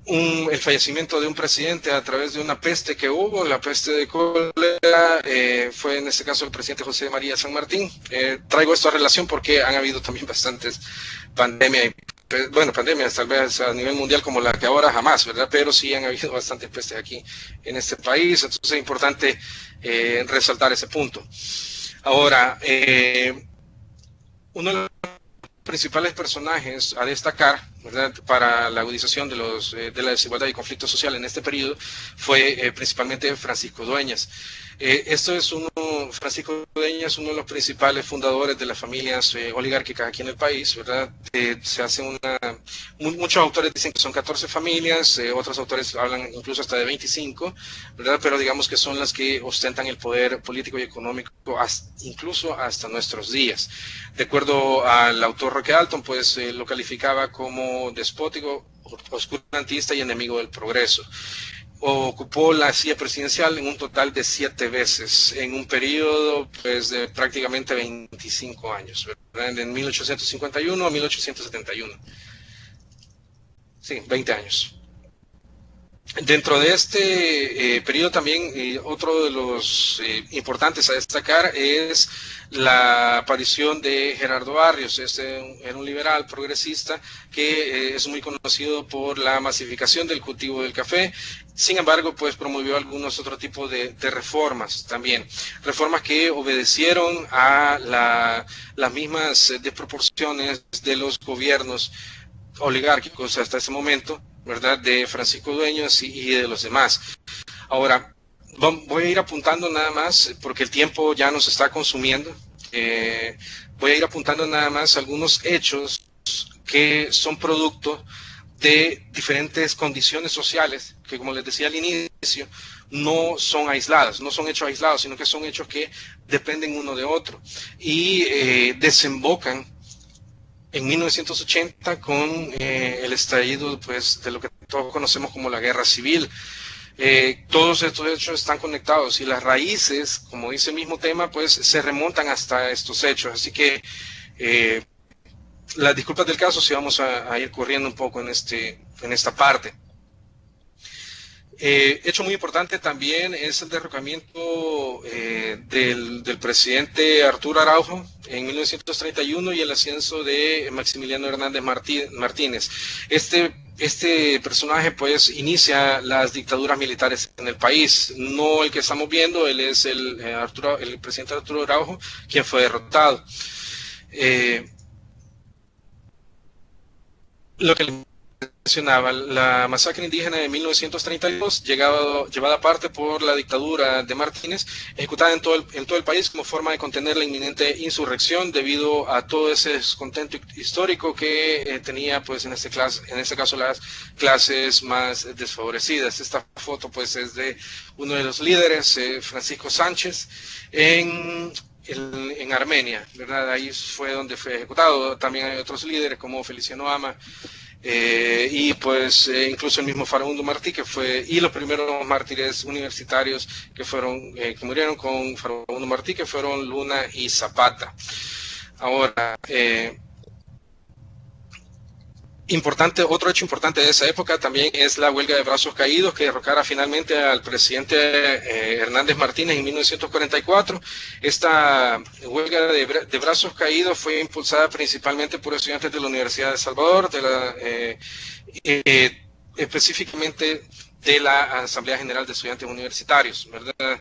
El fallecimiento de un presidente a través de una peste que hubo, la peste de cólera, fue en este caso el presidente José María San Martín. Traigo esto a relación porque han habido también bastantes pandemias, pandemias tal vez a nivel mundial como la que ahora jamás, ¿verdad? Pero sí han habido bastantes pestes aquí en este país, entonces es importante resaltar ese punto. Ahora, uno de los principales personajes a destacar, ¿verdad?, para la agudización de la desigualdad y conflicto social en este periodo fue principalmente Francisco Dueñas. Francisco Dueñas es uno de los principales fundadores de las familias oligárquicas aquí en el país, ¿verdad? Se hace muchos autores dicen que son 14 familias, otros autores hablan incluso hasta de 25, ¿verdad? Pero digamos que son las que ostentan el poder político y económico incluso hasta nuestros días. De acuerdo al autor Roque Dalton, pues lo calificaba como despótico, oscurantista y enemigo del progreso. Ocupó la silla presidencial en un total de 7 veces, en un periodo pues, de prácticamente 25 años, ¿verdad? En 1851 a 1871. Sí, 20 años. Dentro de este periodo también, otro de los importantes a destacar es la aparición de Gerardo Barrios. Era un liberal progresista que es muy conocido por la masificación del cultivo del café. Sin embargo, pues promovió algunos otros tipos de reformas también. Reformas que obedecieron a las mismas desproporciones de los gobiernos oligárquicos hasta ese momento, ¿verdad?, de Francisco Dueñas y de los demás. Ahora, voy a ir apuntando nada más, porque el tiempo ya nos está consumiendo, voy a ir apuntando nada más algunos hechos que son producto de diferentes condiciones sociales, que como les decía al inicio, no son aisladas, no son hechos aislados, sino que son hechos que dependen uno de otro y desembocan en 1980 con el estallido pues, de lo que todos conocemos como la Guerra Civil. Todos estos hechos están conectados y las raíces, como dice el mismo tema, pues se remontan hasta estos hechos. Así que las disculpas del caso si vamos a ir corriendo un poco en esta parte. Hecho muy importante también es el derrocamiento del presidente Arturo Araujo en 1931 y el ascenso de Maximiliano Hernández Martínez. Este personaje pues inicia las dictaduras militares en el país, no el que estamos viendo, él es el presidente Arturo Araujo, quien fue derrotado. Lo que mencionaba, la masacre indígena de 1932, llevada aparte por la dictadura de Martínez, ejecutada en todo el país como forma de contener la inminente insurrección debido a todo ese descontento histórico que tenía, pues en este caso, las clases más desfavorecidas. Esta foto, pues, es de uno de los líderes, Francisco Sánchez, en Armenia, ¿verdad? Ahí fue donde fue ejecutado. También hay otros líderes como Feliciano Ama, y pues incluso el mismo Facundo Martí, y los primeros mártires universitarios que murieron con Facundo Martí, que fueron Luna y Zapata. Ahora, otro hecho importante de esa época también es la huelga de brazos caídos, que derrocara finalmente al presidente Hernández Martínez en 1944. Esta huelga de brazos caídos fue impulsada principalmente por estudiantes de la Universidad de El Salvador, específicamente de la Asamblea General de Estudiantes Universitarios, ¿verdad?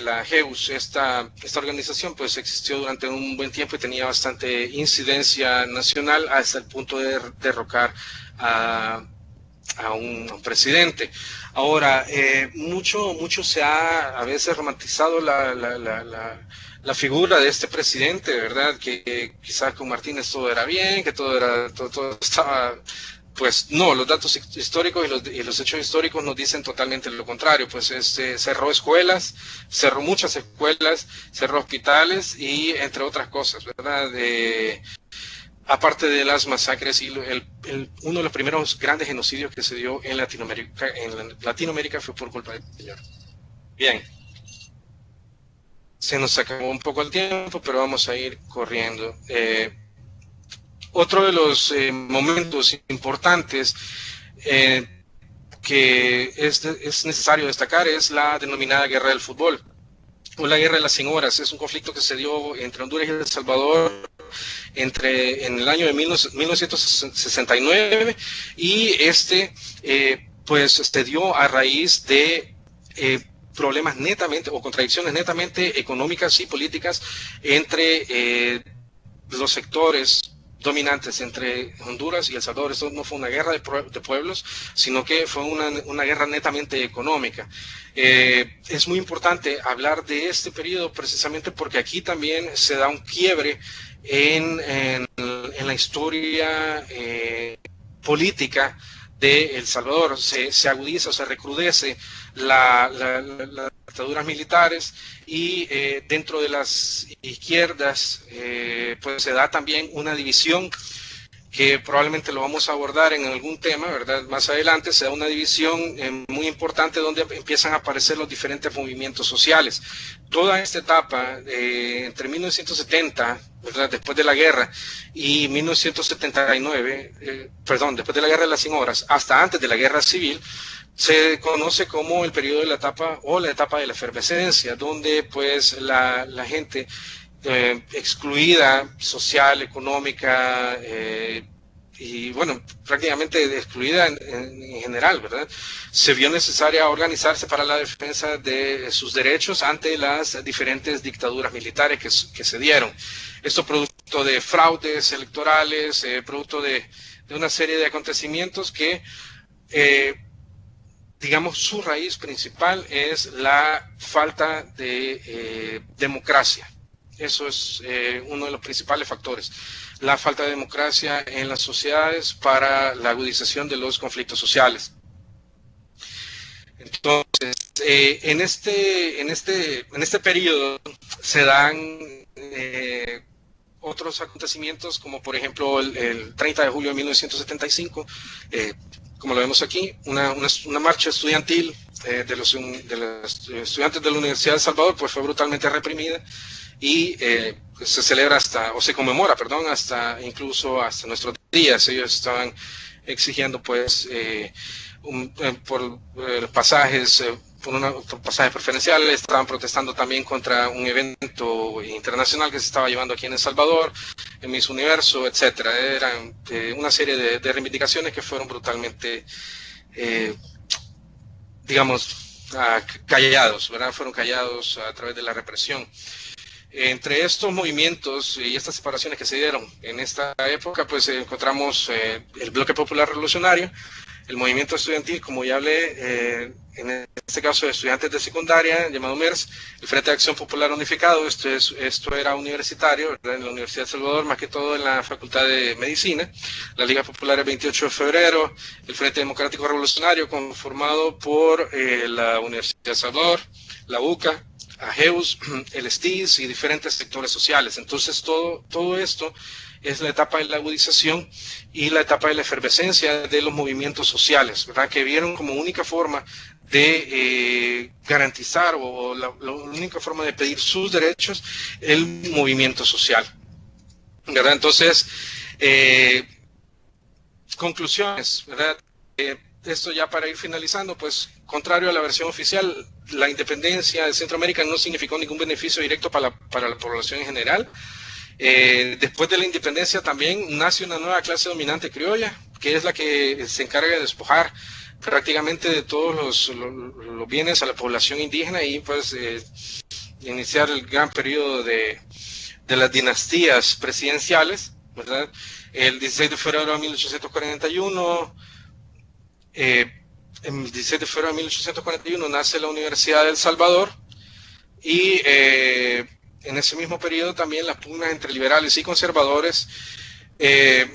La GEUS, esta organización, pues existió durante un buen tiempo y tenía bastante incidencia nacional hasta el punto de derrocar a un presidente. Ahora, mucho se ha a veces romantizado la figura de este presidente, ¿verdad? Que quizás con Martínez todo era bien, que todo estaba... Pues no, los datos históricos y los hechos históricos nos dicen totalmente lo contrario. Pues cerró muchas escuelas, cerró hospitales y entre otras cosas, ¿verdad? Aparte de las masacres y uno de los primeros grandes genocidios que se dio en Latinoamérica fue por culpa del señor. Bien, se nos acabó un poco el tiempo, pero vamos a ir corriendo. Otro de los momentos importantes que es necesario destacar es la denominada Guerra del Fútbol, o la Guerra de las 100 Horas. Es un conflicto que se dio entre Honduras y El Salvador en el año de 1969, y pues se dio a raíz de problemas netamente o contradicciones netamente económicas y políticas entre los sectores dominantes entre Honduras y El Salvador. Esto no fue una guerra de pueblos, sino que fue una guerra netamente económica. Es muy importante hablar de este periodo precisamente porque aquí también se da un quiebre en la historia política de El Salvador. Se agudiza o se recrudece las dictaduras militares, y dentro de las izquierdas pues se da también una división que probablemente lo vamos a abordar en algún tema, ¿verdad? Más adelante se da una división muy importante donde empiezan a aparecer los diferentes movimientos sociales. Toda esta etapa entre 1970, ¿verdad?, después de la guerra, y 1979, después de la guerra de las 100 horas, hasta antes de la guerra civil, se conoce como el periodo de la etapa de la efervescencia, donde pues la gente excluida social, económica, y bueno, prácticamente excluida en general, ¿verdad? Se vio necesaria organizarse para la defensa de sus derechos ante las diferentes dictaduras militares que se dieron. Esto producto de fraudes electorales, producto de una serie de acontecimientos que digamos, su raíz principal es la falta de democracia. Eso es uno de los principales factores, la falta de democracia en las sociedades para la agudización de los conflictos sociales. Entonces, en este periodo se dan otros acontecimientos, como por ejemplo el 30 de julio de 1975, como lo vemos aquí, una marcha estudiantil de los estudiantes de la Universidad de El Salvador, pues fue brutalmente reprimida, y se celebra se conmemora, incluso hasta nuestros días. Ellos estaban exigiendo pues por pasajes preferenciales, estaban protestando también contra un evento internacional que se estaba llevando aquí en El Salvador, en Miss Universo, etcétera. Eran una serie de reivindicaciones que fueron brutalmente, digamos, callados, ¿verdad? Fueron callados a través de la represión. Entre estos movimientos y estas separaciones que se dieron en esta época, pues encontramos el Bloque Popular Revolucionario, el movimiento estudiantil, como ya hablé, en este caso de estudiantes de secundaria, llamado MERS, el Frente de Acción Popular Unificado, esto era universitario, ¿verdad? En la Universidad de Salvador, más que todo en la Facultad de Medicina, la Liga Popular el 28 de febrero, el Frente Democrático Revolucionario, conformado por la Universidad de Salvador, la UCA, AGEUS, el STIS y diferentes sectores sociales. Entonces todo esto es la etapa de la agudización y la etapa de la efervescencia de los movimientos sociales, ¿verdad? Que vieron como única forma de garantizar o la única forma de pedir sus derechos el movimiento social, ¿verdad? Entonces, conclusiones, ¿verdad? Esto ya para ir finalizando, pues contrario a la versión oficial, la independencia de Centroamérica no significó ningún beneficio directo para la población en general. Después de la independencia también nace una nueva clase dominante criolla, que es la que se encarga de despojar prácticamente de todos los bienes a la población indígena y pues iniciar el gran periodo de las dinastías presidenciales, ¿verdad? El 16 de febrero de 1841, el 16 de febrero de 1841 nace la Universidad de El Salvador y en ese mismo periodo también las pugnas entre liberales y conservadores se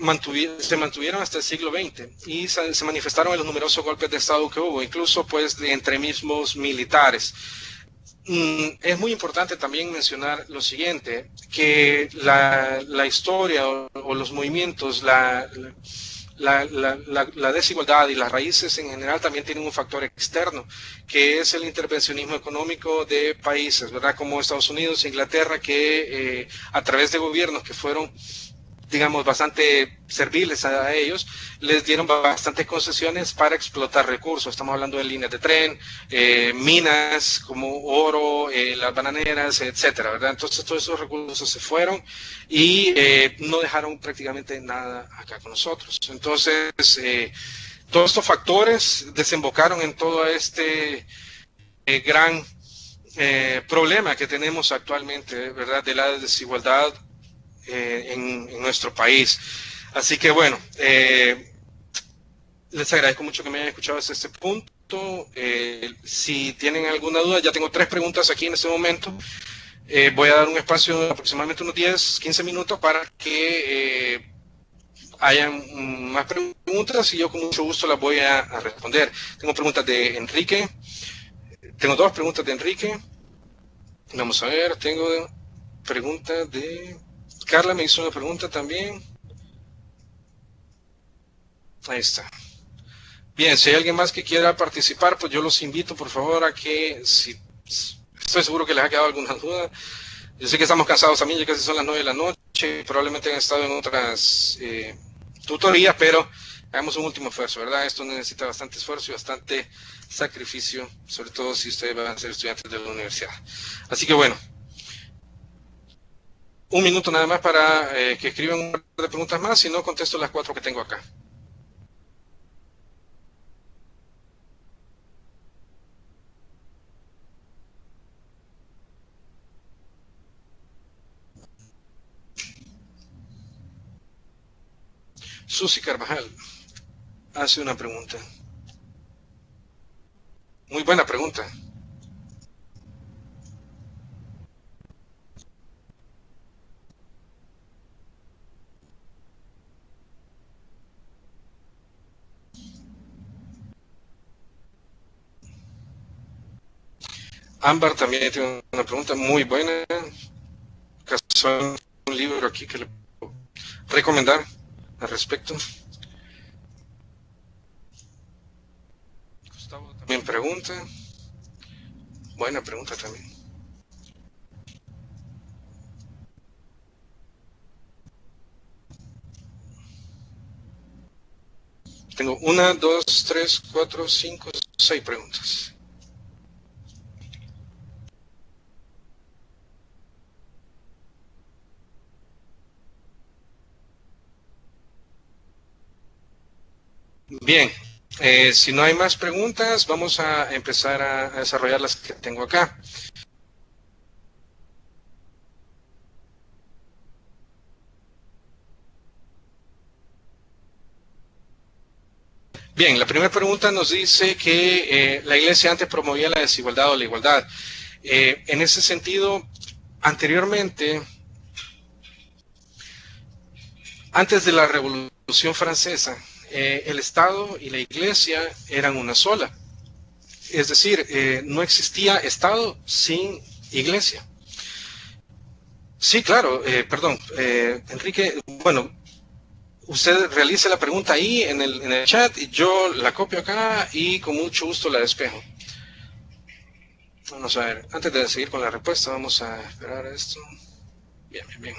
mantuvieron hasta el siglo XX y se manifestaron en los numerosos golpes de Estado que hubo, incluso pues de entre mismos militares. Es muy importante también mencionar lo siguiente, que la historia o los movimientos, la desigualdad y las raíces en general también tienen un factor externo, que es el intervencionismo económico de países, ¿verdad? Como Estados Unidos, Inglaterra, que a través de gobiernos que fueron, digamos, bastante serviles a ellos, les dieron bastantes concesiones para explotar recursos. Estamos hablando de líneas de tren, minas como oro, las bananeras, etcétera, ¿verdad? Entonces todos esos recursos se fueron y no dejaron prácticamente nada acá con nosotros. Entonces, todos estos factores desembocaron en todo este gran problema que tenemos actualmente, ¿verdad? De la desigualdad en nuestro país. Así que bueno, les agradezco mucho que me hayan escuchado hasta este punto. Si tienen alguna duda, ya tengo 3 preguntas aquí en este momento. Voy a dar un espacio de aproximadamente unos 10, 15 minutos para que hayan más preguntas y yo con mucho gusto las voy a responder. Tengo preguntas de Enrique. Tengo 2 preguntas de Enrique. Vamos a ver, tengo preguntas de... Carla me hizo una pregunta también. Ahí está. Bien, si hay alguien más que quiera participar, pues yo los invito, por favor, a que, si estoy seguro que les ha quedado alguna duda. Yo sé que estamos cansados también, ya casi son las 9 de la noche, probablemente han estado en otras tutorías, pero hagamos un último esfuerzo, ¿verdad? Esto necesita bastante esfuerzo y bastante sacrificio, sobre todo si ustedes van a ser estudiantes de la universidad. Así que bueno, un minuto nada más para que escriban un par de preguntas más, si no contesto las 4 que tengo acá. Susi Carvajal hace una pregunta. Muy buena pregunta. Ámbar también tiene una pregunta muy buena. Casual, un libro aquí que le puedo recomendar al respecto. Gustavo también pregunta. Buena pregunta también. Tengo 1, 2, 3, 4, 5, 6 preguntas. Bien, si no hay más preguntas, vamos a empezar a desarrollar las que tengo acá. Bien, la primera pregunta nos dice que la Iglesia antes promovía la desigualdad o la igualdad. En ese sentido, anteriormente, antes de la Revolución Francesa, el Estado y la Iglesia eran una sola. Es decir, no existía Estado sin Iglesia. Sí, claro, perdón, Enrique, bueno, usted realice la pregunta ahí en el chat y yo la copio acá y con mucho gusto la despejo. Vamos a ver, antes de seguir con la respuesta, vamos a esperar esto. Bien, bien, bien.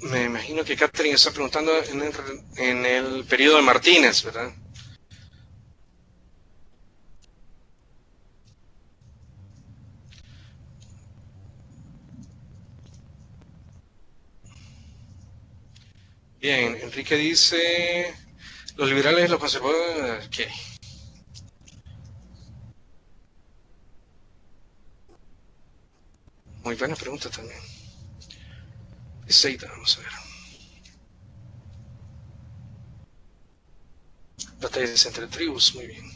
Me imagino que Catherine está preguntando en el periodo de Martínez, ¿verdad? Bien, Enrique dice, los liberales y los conservadores, ¿qué? Muy buena pregunta también. Seita, vamos a ver. Batallas entre tribus, muy bien.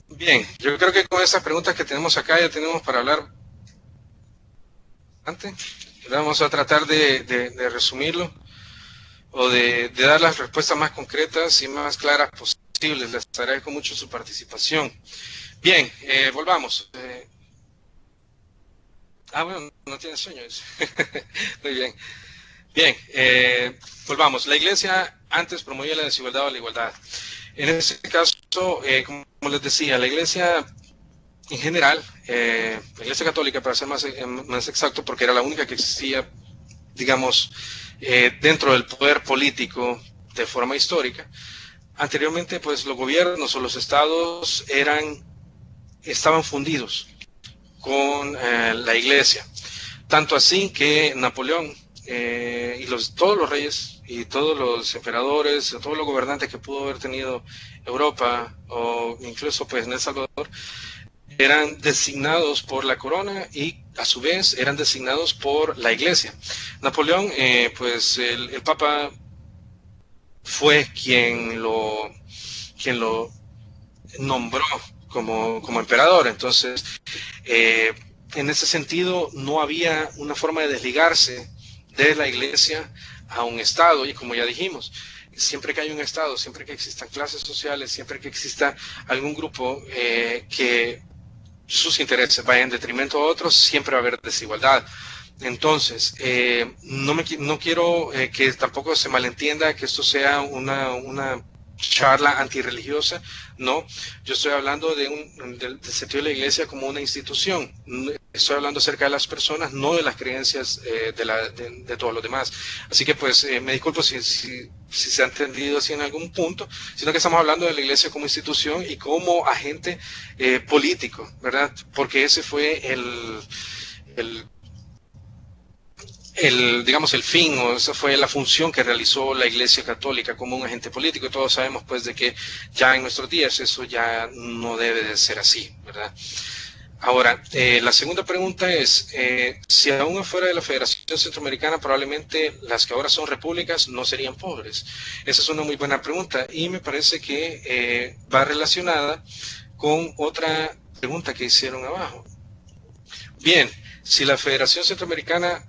Bien, yo creo que con estas preguntas que tenemos acá ya tenemos para hablar bastante. Vamos a tratar de resumirlo o de dar las respuestas más concretas y más claras posibles. Les agradezco mucho su participación. Bien, volvamos. Bueno, no tiene sueño. Muy bien. Bien, volvamos. La Iglesia antes promovía la desigualdad o la igualdad. En este caso, como les decía, la Iglesia en general, la Iglesia Católica, para ser más exacto, porque era la única que existía, digamos, dentro del poder político de forma histórica. Anteriormente, pues los gobiernos o los estados estaban fundidos con la Iglesia. Tanto así que Napoleón y todos los reyes y todos los emperadores, todos los gobernantes que pudo haber tenido Europa o incluso pues en El Salvador, eran designados por la corona y a su vez eran designados por la Iglesia. Napoleón, pues el Papa fue quien lo nombró como emperador. Entonces, en ese sentido, no había una forma de desligarse de la Iglesia a un Estado. Y como ya dijimos, siempre que hay un Estado, siempre que existan clases sociales, siempre que exista algún grupo que sus intereses vayan en detrimento a otros, siempre va a haber desigualdad. Entonces, no quiero que tampoco se malentienda que esto sea una charla antirreligiosa, no, yo estoy hablando del sentido de la Iglesia como una institución, estoy hablando acerca de las personas, no de las creencias de todos los demás. Así que pues me disculpo si se ha entendido así en algún punto, sino que estamos hablando de la Iglesia como institución y como agente político, ¿verdad? Porque ese fue digamos, el fin, o esa fue la función que realizó la Iglesia Católica como un agente político. Todos sabemos pues de que ya en nuestros días eso ya no debe de ser así, ¿verdad? Ahora, la segunda pregunta es, si aún afuera de la Federación Centroamericana probablemente las que ahora son repúblicas no serían pobres. Esa es una muy buena pregunta y me parece que va relacionada con otra pregunta que hicieron abajo. Bien, si la Federación Centroamericana,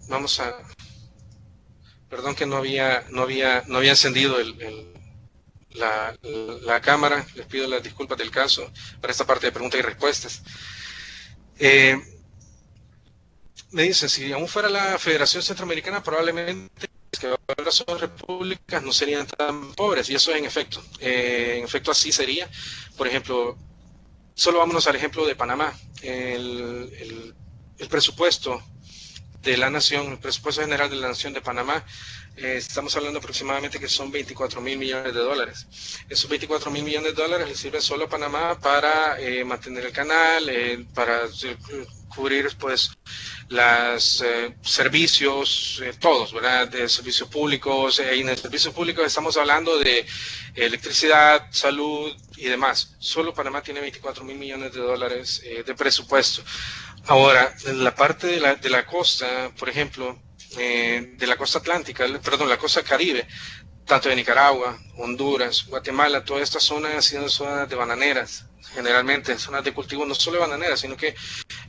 perdón que no había encendido la cámara, les pido las disculpas del caso para esta parte de preguntas y respuestas. Me dicen, si aún fuera la Federación Centroamericana, probablemente las que ahora son repúblicas no serían tan pobres, y eso en efecto así sería. Por ejemplo, solo vámonos al ejemplo de Panamá. El presupuesto de la nación, el presupuesto general de la nación de Panamá, estamos hablando aproximadamente que son 24.000 millones de dólares. Esos 24.000 millones de dólares les sirve solo a Panamá para mantener el canal, para cubrir pues los servicios, todos, ¿verdad? De servicios públicos, y en el servicio público estamos hablando de electricidad, salud y demás. Solo Panamá tiene 24.000 millones de dólares de presupuesto. Ahora, en la parte de la costa, por ejemplo, de la costa atlántica, perdón, la costa caribe, tanto de Nicaragua, Honduras, Guatemala, toda esta zona ha sido zonas de bananeras, generalmente zonas de cultivo no solo de bananeras, sino que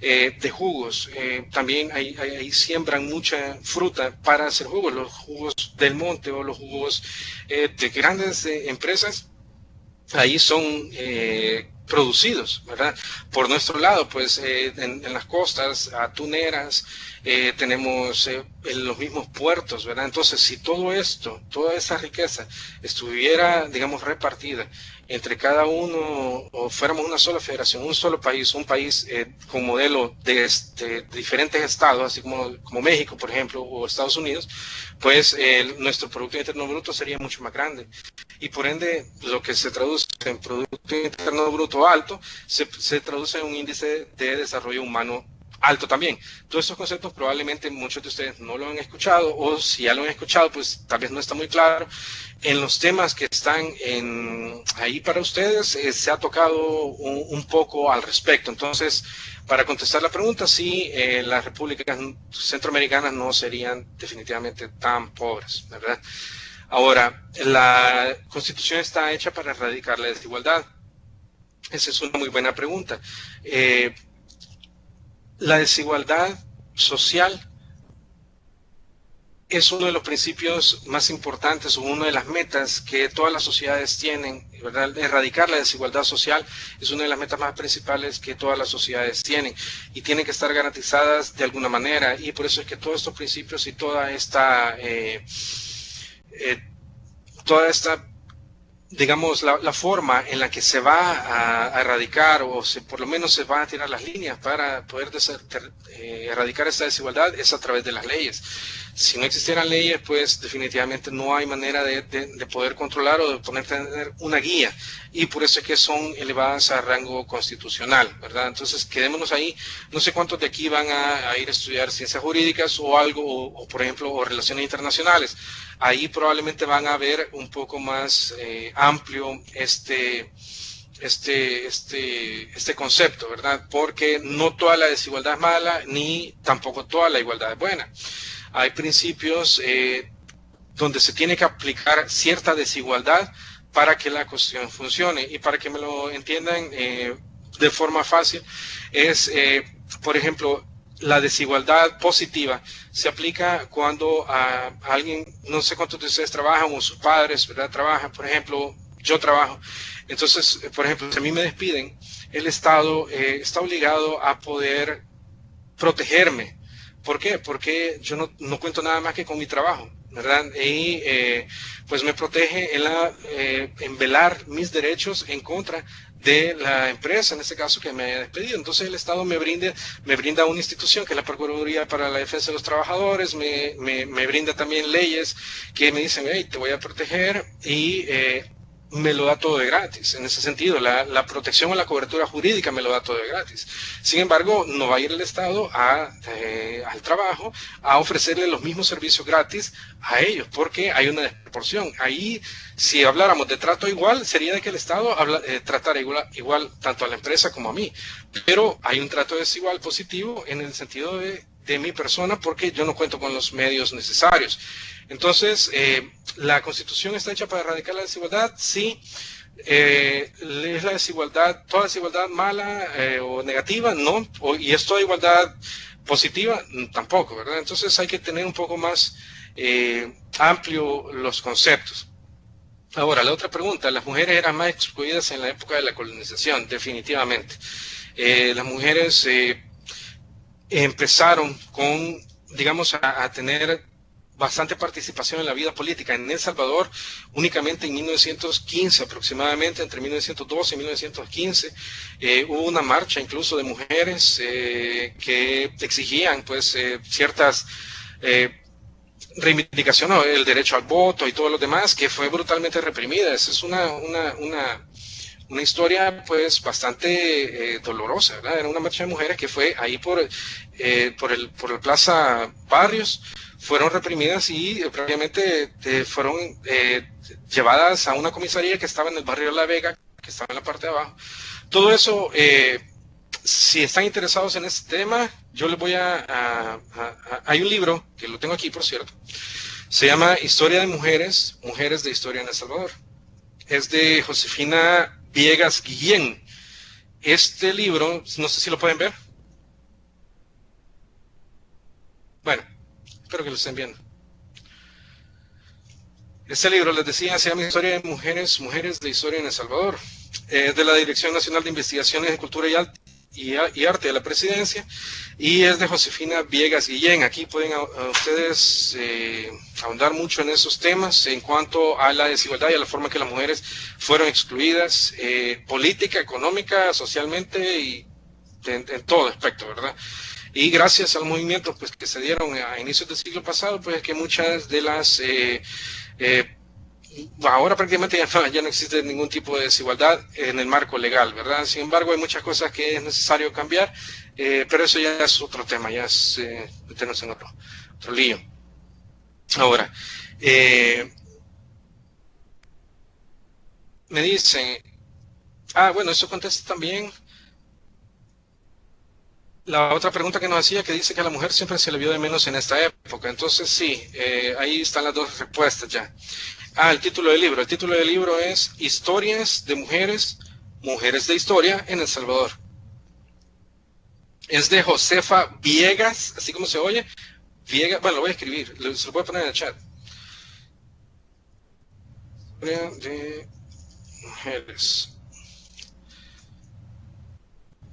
de jugos. También ahí siembran mucha fruta para hacer jugos, los jugos del monte o los jugos de grandes empresas. Ahí son producidos, ¿verdad? Por nuestro lado, pues en las costas atuneras tenemos en los mismos puertos, ¿verdad? Entonces, si todo esto, toda esa riqueza estuviera, digamos, repartida entre cada uno, o fuéramos una sola federación, un solo país, un país con modelo de diferentes estados, así como México, por ejemplo, o Estados Unidos, pues nuestro Producto Interno Bruto sería mucho más grande. Y por ende, lo que se traduce en Producto Interno Bruto alto, se traduce en un índice de desarrollo humano alto también. Todos estos conceptos probablemente muchos de ustedes no lo han escuchado, o si ya lo han escuchado, pues tal vez no está muy claro. En los temas que están ahí para ustedes, se ha tocado un poco al respecto. Entonces, para contestar la pregunta, sí, las repúblicas centroamericanas no serían definitivamente tan pobres, ¿verdad? Ahora, la Constitución está hecha para erradicar la desigualdad. Esa es una muy buena pregunta. La desigualdad social es uno de los principios más importantes, o una de las metas que todas las sociedades tienen, ¿verdad? Erradicar la desigualdad social es una de las metas más principales que todas las sociedades tienen, y tienen que estar garantizadas de alguna manera, y por eso es que todos estos principios y toda esta digamos, la forma en la que se va a erradicar, o por lo menos se van a tirar las líneas para poder erradicar esta desigualdad, es a través de las leyes. Si no existieran leyes, pues definitivamente no hay manera de poder controlar o de poder tener una guía, y por eso es que son elevadas a rango constitucional, ¿verdad? Entonces, quedémonos ahí. No sé cuántos de aquí van a ir a estudiar ciencias jurídicas o algo, o por ejemplo, o relaciones internacionales. Ahí probablemente van a ver un poco más amplio este concepto, ¿verdad? Porque no toda la desigualdad es mala, ni tampoco toda la igualdad es buena. Hay principios donde se tiene que aplicar cierta desigualdad para que la cuestión funcione. Y para que me lo entiendan de forma fácil, es, por ejemplo, la desigualdad positiva se aplica cuando a alguien, no sé cuántos de ustedes trabajan, o sus padres, ¿verdad? Trabajan, por ejemplo, yo trabajo. Entonces, por ejemplo, si a mí me despiden, el Estado está obligado a poder protegerme. ¿Por qué? Porque yo no cuento nada más que con mi trabajo, ¿verdad? Y pues me protege en velar mis derechos en contra de la empresa, en este caso, que me haya despedido. Entonces el Estado me brinda una institución que es la Procuraduría para la Defensa de los Trabajadores, me brinda también leyes que me dicen, hey, te voy a proteger, y me lo da todo de gratis. En ese sentido, la protección o la cobertura jurídica me lo da todo de gratis. Sin embargo, no va a ir el Estado al trabajo a ofrecerle los mismos servicios gratis a ellos, porque hay una desproporción. Ahí, si habláramos de trato igual, sería de que el Estado tratara igual tanto a la empresa como a mí. Pero hay un trato desigual positivo en el sentido de mi persona, porque yo no cuento con los medios necesarios. Entonces, la Constitución está hecha para erradicar la desigualdad, sí. ¿Es la desigualdad, toda desigualdad mala o negativa? No. ¿Y es toda igualdad positiva? Tampoco, ¿verdad? Entonces hay que tener un poco más amplio los conceptos. Ahora, la otra pregunta, ¿las mujeres eran más excluidas en la época de la colonización? Definitivamente. Las mujeres empezaron digamos, a tener bastante participación en la vida política. En El Salvador, únicamente en 1915 aproximadamente, entre 1912 y 1915, hubo una marcha incluso de mujeres que exigían pues ciertas reivindicaciones, el derecho al voto y todo lo demás, que fue brutalmente reprimida. Esa es una historia pues bastante dolorosa, ¿verdad? Era una marcha de mujeres que fue ahí por el Plaza Barrios, fueron reprimidas y prácticamente fueron llevadas a una comisaría que estaba en el barrio La Vega, que estaba en la parte de abajo. Todo eso, si están interesados en este tema, yo les voy hay un libro, que lo tengo aquí por cierto, se llama Historia de Mujeres, Mujeres de Historia en El Salvador. Es de Josefina Villegas Guillén. Este libro, no sé si lo pueden ver. Bueno, espero que lo estén viendo. Este libro, les decía, se llama Historia de Mujeres, Mujeres de Historia en El Salvador. Es de la Dirección Nacional de Investigaciones en Cultura y Arte de la Presidencia, y es de Josefina Villegas Guillén. Aquí pueden ustedes ahondar mucho en esos temas en cuanto a la desigualdad y a la forma que las mujeres fueron excluidas, política, económica, socialmente y en todo aspecto, ¿verdad? Y gracias a los movimientos pues, que se dieron a inicios del siglo pasado, pues que muchas de las ahora prácticamente ya no existe ningún tipo de desigualdad en el marco legal, ¿verdad? Sin embargo, hay muchas cosas que es necesario cambiar, pero eso ya es otro tema, ya es meternos en otro lío. Ahora, me dicen, bueno, eso contesta también la otra pregunta que nos hacía, que dice que a la mujer siempre se le vio de menos en esta época. Entonces, sí, ahí están las dos respuestas ya. El título del libro. El título del libro es Historias de Mujeres, Mujeres de Historia en El Salvador. Es de Josefa Villegas, así como se oye. Villegas, bueno, lo voy a escribir, se lo voy a poner en el chat. Historia de mujeres.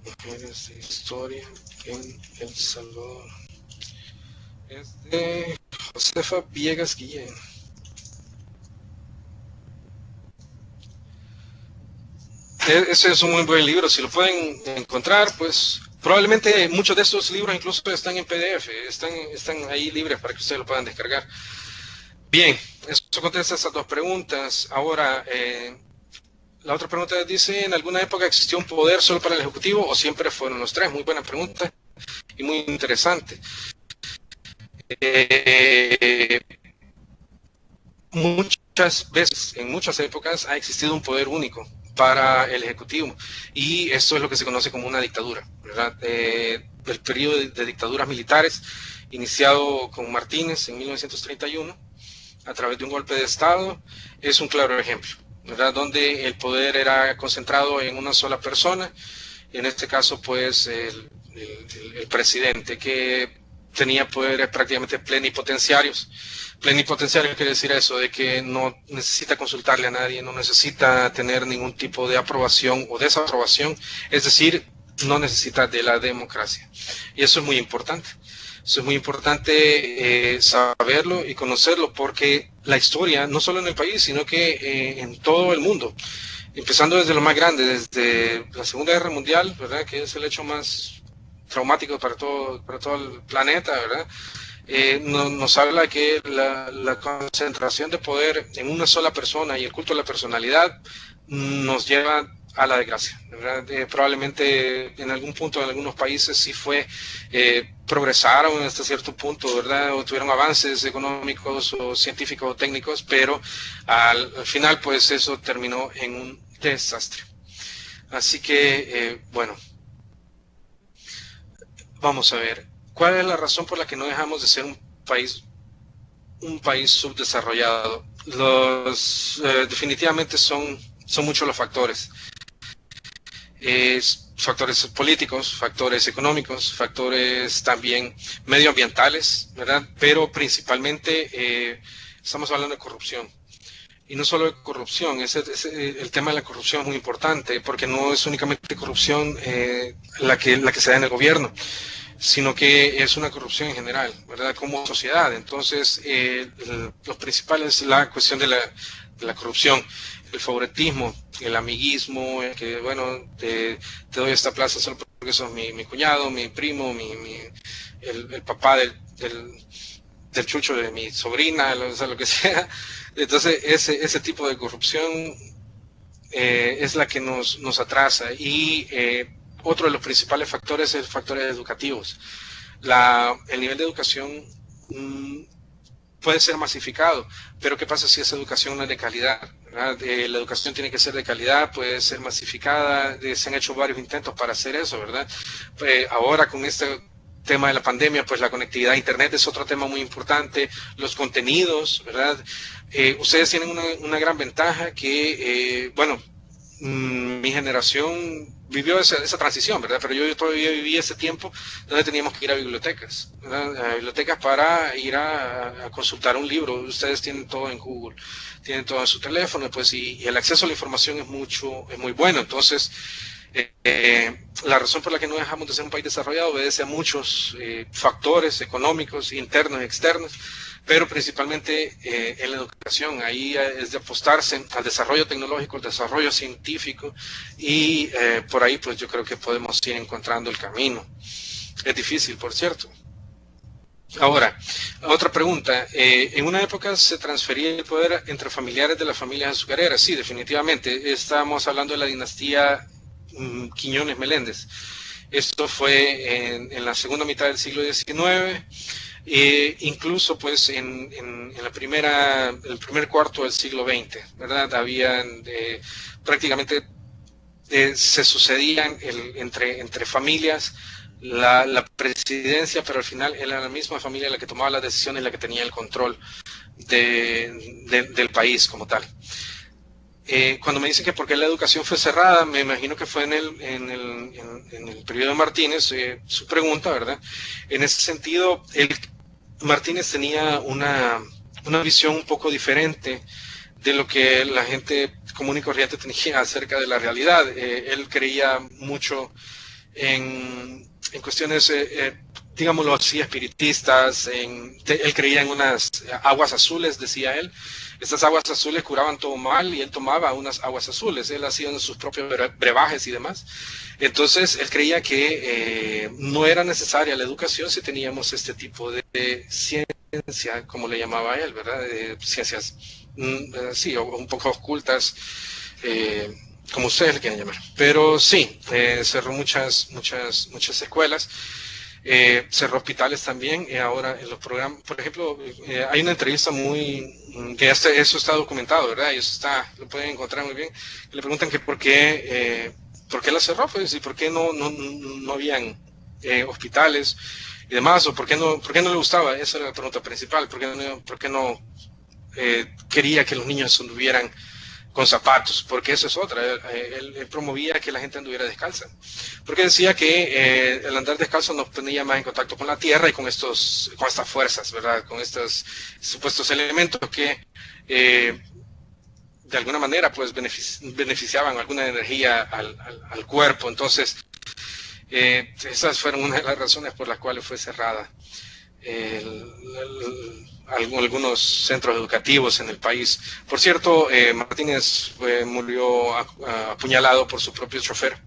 Mujeres de Historia en El Salvador. Es de Josefa Villegas Guillén. Ese es un muy buen libro, si lo pueden encontrar, pues probablemente muchos de estos libros incluso están en PDF, están ahí libres para que ustedes lo puedan descargar. Bien, eso contesta esas dos preguntas. Ahora, la otra pregunta dice, ¿en alguna época existió un poder solo para el Ejecutivo o siempre fueron los tres? Muy buena pregunta y muy interesante. Muchas veces, en muchas épocas, ha existido un poder único para el Ejecutivo, y esto es lo que se conoce como una dictadura, ¿verdad? El periodo de dictaduras militares, iniciado con Martínez en 1931, a través de un golpe de Estado, es un claro ejemplo, ¿verdad? Donde el poder era concentrado en una sola persona, en este caso, pues, el presidente, que tenía poderes prácticamente plenipotenciarios. Plenipotenciario quiere decir eso, de que no necesita consultarle a nadie, no necesita tener ningún tipo de aprobación o desaprobación, es decir, no necesita de la democracia. Y eso es muy importante. Eso es muy importante saberlo y conocerlo, porque la historia, no solo en el país, sino que en todo el mundo, empezando desde lo más grande, desde la Segunda Guerra Mundial, ¿verdad?, que es el hecho más traumático para todo el planeta, ¿verdad? Nos habla que la concentración de poder en una sola persona y el culto a la personalidad nos lleva a la desgracia, ¿verdad? Probablemente en algún punto en algunos países sí progresaron hasta cierto punto, ¿verdad? O tuvieron avances económicos o científicos o técnicos, pero al final pues eso terminó en un desastre. Así que, bueno, vamos a ver. ¿Cuál es la razón por la que no dejamos de ser un país subdesarrollado? Definitivamente son muchos los factores. Factores políticos, factores económicos, factores también medioambientales, ¿verdad? Pero principalmente estamos hablando de corrupción. Y no solo de corrupción, el tema de la corrupción es muy importante, porque no es únicamente corrupción la que se da en el gobierno, sino que es una corrupción en general, ¿verdad? Como sociedad. Entonces, lo principal es la cuestión de la corrupción, el favoritismo, el amiguismo, que bueno, te doy esta plaza solo porque sos mi cuñado, mi primo, el papá del chucho de mi sobrina, o sea, lo que sea. Entonces, ese tipo de corrupción es la que nos atrasa. Y otro de los principales factores es factores educativos. El nivel de educación puede ser masificado, pero ¿qué pasa si esa educación no es de calidad? La educación tiene que ser de calidad, puede ser masificada, se han hecho varios intentos para hacer eso, ¿verdad? Ahora con este tema de la pandemia, pues la conectividad a internet es otro tema muy importante, los contenidos, ¿verdad? Ustedes tienen una gran ventaja que, bueno, mi generación vivió esa transición, ¿verdad? Pero yo todavía viví ese tiempo donde teníamos que ir a bibliotecas, ¿verdad? A bibliotecas para ir a consultar un libro. Ustedes tienen todo en Google, tienen todo en su teléfono, pues, y el acceso a la información es muy bueno. Entonces, la razón por la que no dejamos de ser un país desarrollado obedece a muchos factores económicos, internos y externos, pero principalmente en la educación. Ahí es de apostarse al desarrollo tecnológico, al desarrollo científico, y por ahí pues yo creo que podemos ir encontrando el camino. Es difícil, por cierto. Ahora, otra pregunta. En una época se transfería el poder entre familiares de las familias azucareras. Sí, definitivamente. Estamos hablando de la dinastía Quiñones Meléndez. Esto fue en la segunda mitad del siglo XIX. Incluso pues en el primer cuarto del siglo XX, ¿verdad? Habían prácticamente se sucedían entre familias la presidencia, pero al final era la misma familia la que tomaba las decisiones, la que tenía el control del país como tal. Cuando me dicen que por qué la educación fue cerrada, me imagino que fue en el periodo de Martínez, su pregunta, ¿verdad? En ese sentido, Martínez tenía una visión un poco diferente de lo que la gente común y corriente tenía acerca de la realidad. Él creía mucho en cuestiones, digámoslo así, espiritistas. Él creía en unas aguas azules, decía él. Estas aguas azules curaban todo mal y él tomaba unas aguas azules. Él hacía sus propios brebajes y demás. Entonces, él creía que no era necesaria la educación si teníamos este tipo de ciencia, como le llamaba él, ¿verdad? De ciencias, sí, un poco ocultas, como ustedes le quieren llamar. Pero sí, cerró muchas escuelas. Cerró hospitales también. Ahora en los programas, por ejemplo, hay una entrevista que eso está documentado, ¿verdad? Y eso lo pueden encontrar muy bien. Le preguntan que por qué la cerró, pues, y por qué no habían hospitales y demás, o por qué no le gustaba. Esa era la pregunta principal. ¿Por qué no quería que los niños anduvieran con zapatos? Porque eso es otra. Él promovía que la gente anduviera descalza, porque decía que el andar descalzo nos ponía más en contacto con la tierra y con estas fuerzas, ¿verdad? Con estos supuestos elementos que de alguna manera pues beneficiaban alguna energía al cuerpo. Entonces esas fueron una de las razones por las cuales fue cerrada algunos centros educativos en el país. Por cierto, Martínez murió apuñalado por su propio chofer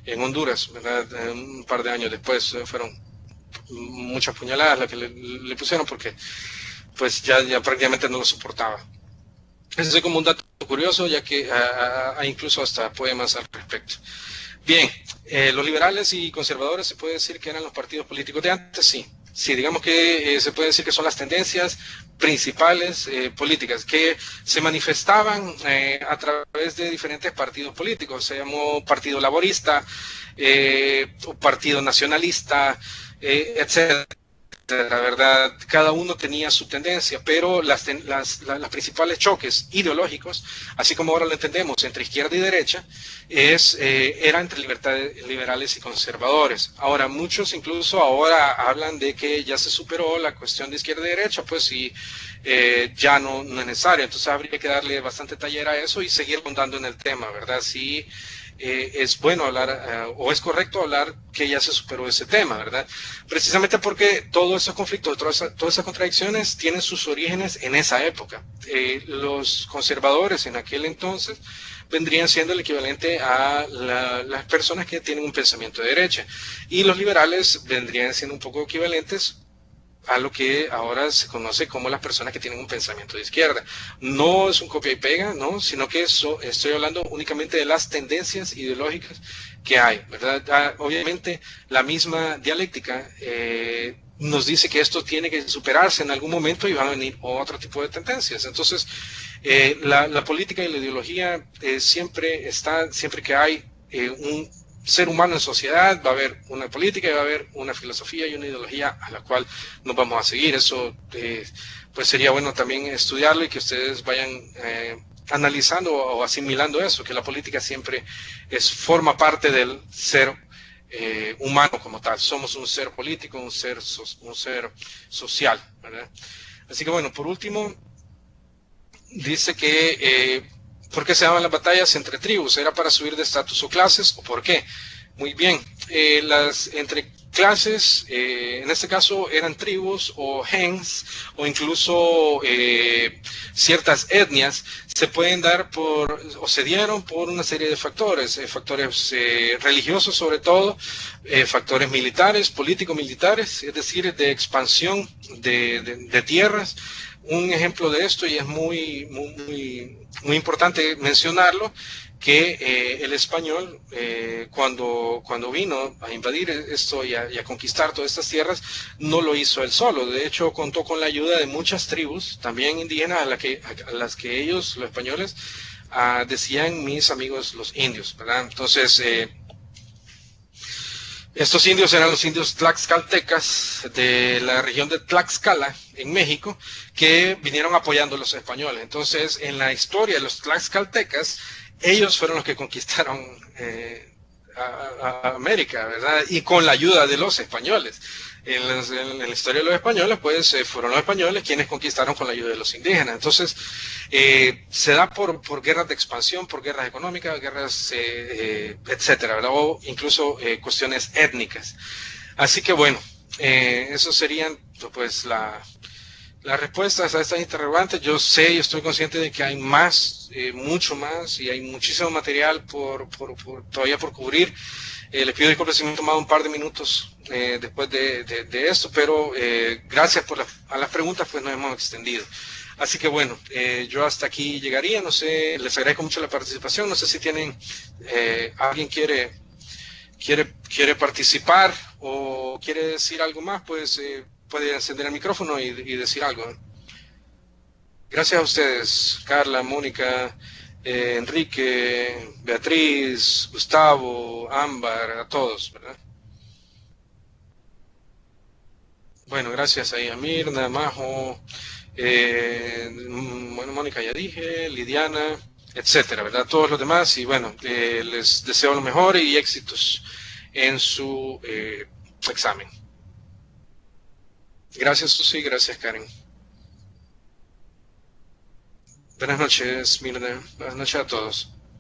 en Honduras, ¿verdad? Un par de años después fueron muchas puñaladas las que le pusieron, porque pues ya prácticamente no lo soportaba. Ese es como un dato curioso, ya que hay incluso hasta poemas al respecto. Bien, los liberales y conservadores se puede decir que eran los partidos políticos de antes, sí. Sí, digamos que se puede decir que son las tendencias principales políticas que se manifestaban a través de diferentes partidos políticos. Se llamó Partido Laborista, Partido Nacionalista, etcétera. La verdad, cada uno tenía su tendencia, pero las principales choques ideológicos, así como ahora lo entendemos, entre izquierda y derecha, era entre liberales y conservadores. Ahora, muchos incluso ahora hablan de que ya se superó la cuestión de izquierda y derecha, pues y ya no es necesario. Entonces habría que darle bastante taller a eso y seguir ahondando en el tema, ¿verdad? Sí. Es bueno hablar o es correcto hablar que ya se superó ese tema, ¿verdad? Precisamente porque todos esos conflictos, todas esas contradicciones tienen sus orígenes en esa época. Los conservadores en aquel entonces vendrían siendo el equivalente a las personas que tienen un pensamiento de derecha, y los liberales vendrían siendo un poco equivalentes a lo que ahora se conoce como las personas que tienen un pensamiento de izquierda. No es un copia y pega, ¿no? Sino que estoy hablando únicamente de las tendencias ideológicas que hay, ¿verdad? Obviamente la misma dialéctica nos dice que esto tiene que superarse en algún momento y van a venir otro tipo de tendencias. Entonces, la política y la ideología siempre que hay un ser humano en sociedad, va a haber una política y va a haber una filosofía y una ideología a la cual nos vamos a seguir. Eso pues sería bueno también estudiarlo y que ustedes vayan analizando o asimilando eso, que la política siempre forma parte del ser humano como tal. Somos un ser político, un ser social, ¿verdad? Así que bueno, por último, dice que ¿por qué se daban las batallas entre tribus? ¿Era para subir de estatus o clases o por qué? Muy bien, las entre clases, en este caso eran tribus o gens o incluso ciertas etnias, se pueden dar o se dieron por una serie de factores, factores religiosos sobre todo, factores militares, político-militares, es decir, de expansión de tierras. Un ejemplo de esto, y es muy importante mencionarlo, que el español, cuando vino a invadir esto y a conquistar todas estas tierras, no lo hizo él solo. De hecho, contó con la ayuda de muchas tribus, también indígenas, a las que ellos, los españoles, decían mis amigos los indios, ¿verdad? Entonces, estos indios eran los indios tlaxcaltecas de la región de Tlaxcala, en México, que vinieron apoyando a los españoles. Entonces, en la historia de los tlaxcaltecas, ellos fueron los que conquistaron a América, ¿verdad? Y con la ayuda de los españoles. En la historia de los españoles, pues fueron los españoles quienes conquistaron con la ayuda de los indígenas. Entonces, se da por guerras de expansión, por guerras económicas, guerras, etcétera, ¿verdad? O incluso cuestiones étnicas. Así que bueno, eso serían pues las respuestas a estas interrogantes. Yo sé y estoy consciente de que hay más, mucho más, y hay muchísimo material todavía por cubrir. Les pido disculpas si me he tomado un par de minutos después de esto, pero gracias a las preguntas, pues nos hemos extendido. Así que bueno, yo hasta aquí llegaría. No sé, les agradezco mucho la participación. No sé si tienen, alguien quiere participar o quiere decir algo más, pues puede encender el micrófono y decir algo. Gracias a ustedes, Carla, Mónica, Enrique, Beatriz, Gustavo, Ámbar, a todos, ¿verdad? Bueno, gracias ahí a Mirna, Majo, bueno, Mónica ya dije, Lidiana, etcétera, ¿verdad? Todos los demás, y bueno, les deseo lo mejor y éxitos en su examen. Gracias, Susi, gracias, Karen. Buenas noches, Mirna. Buenas noches a todos.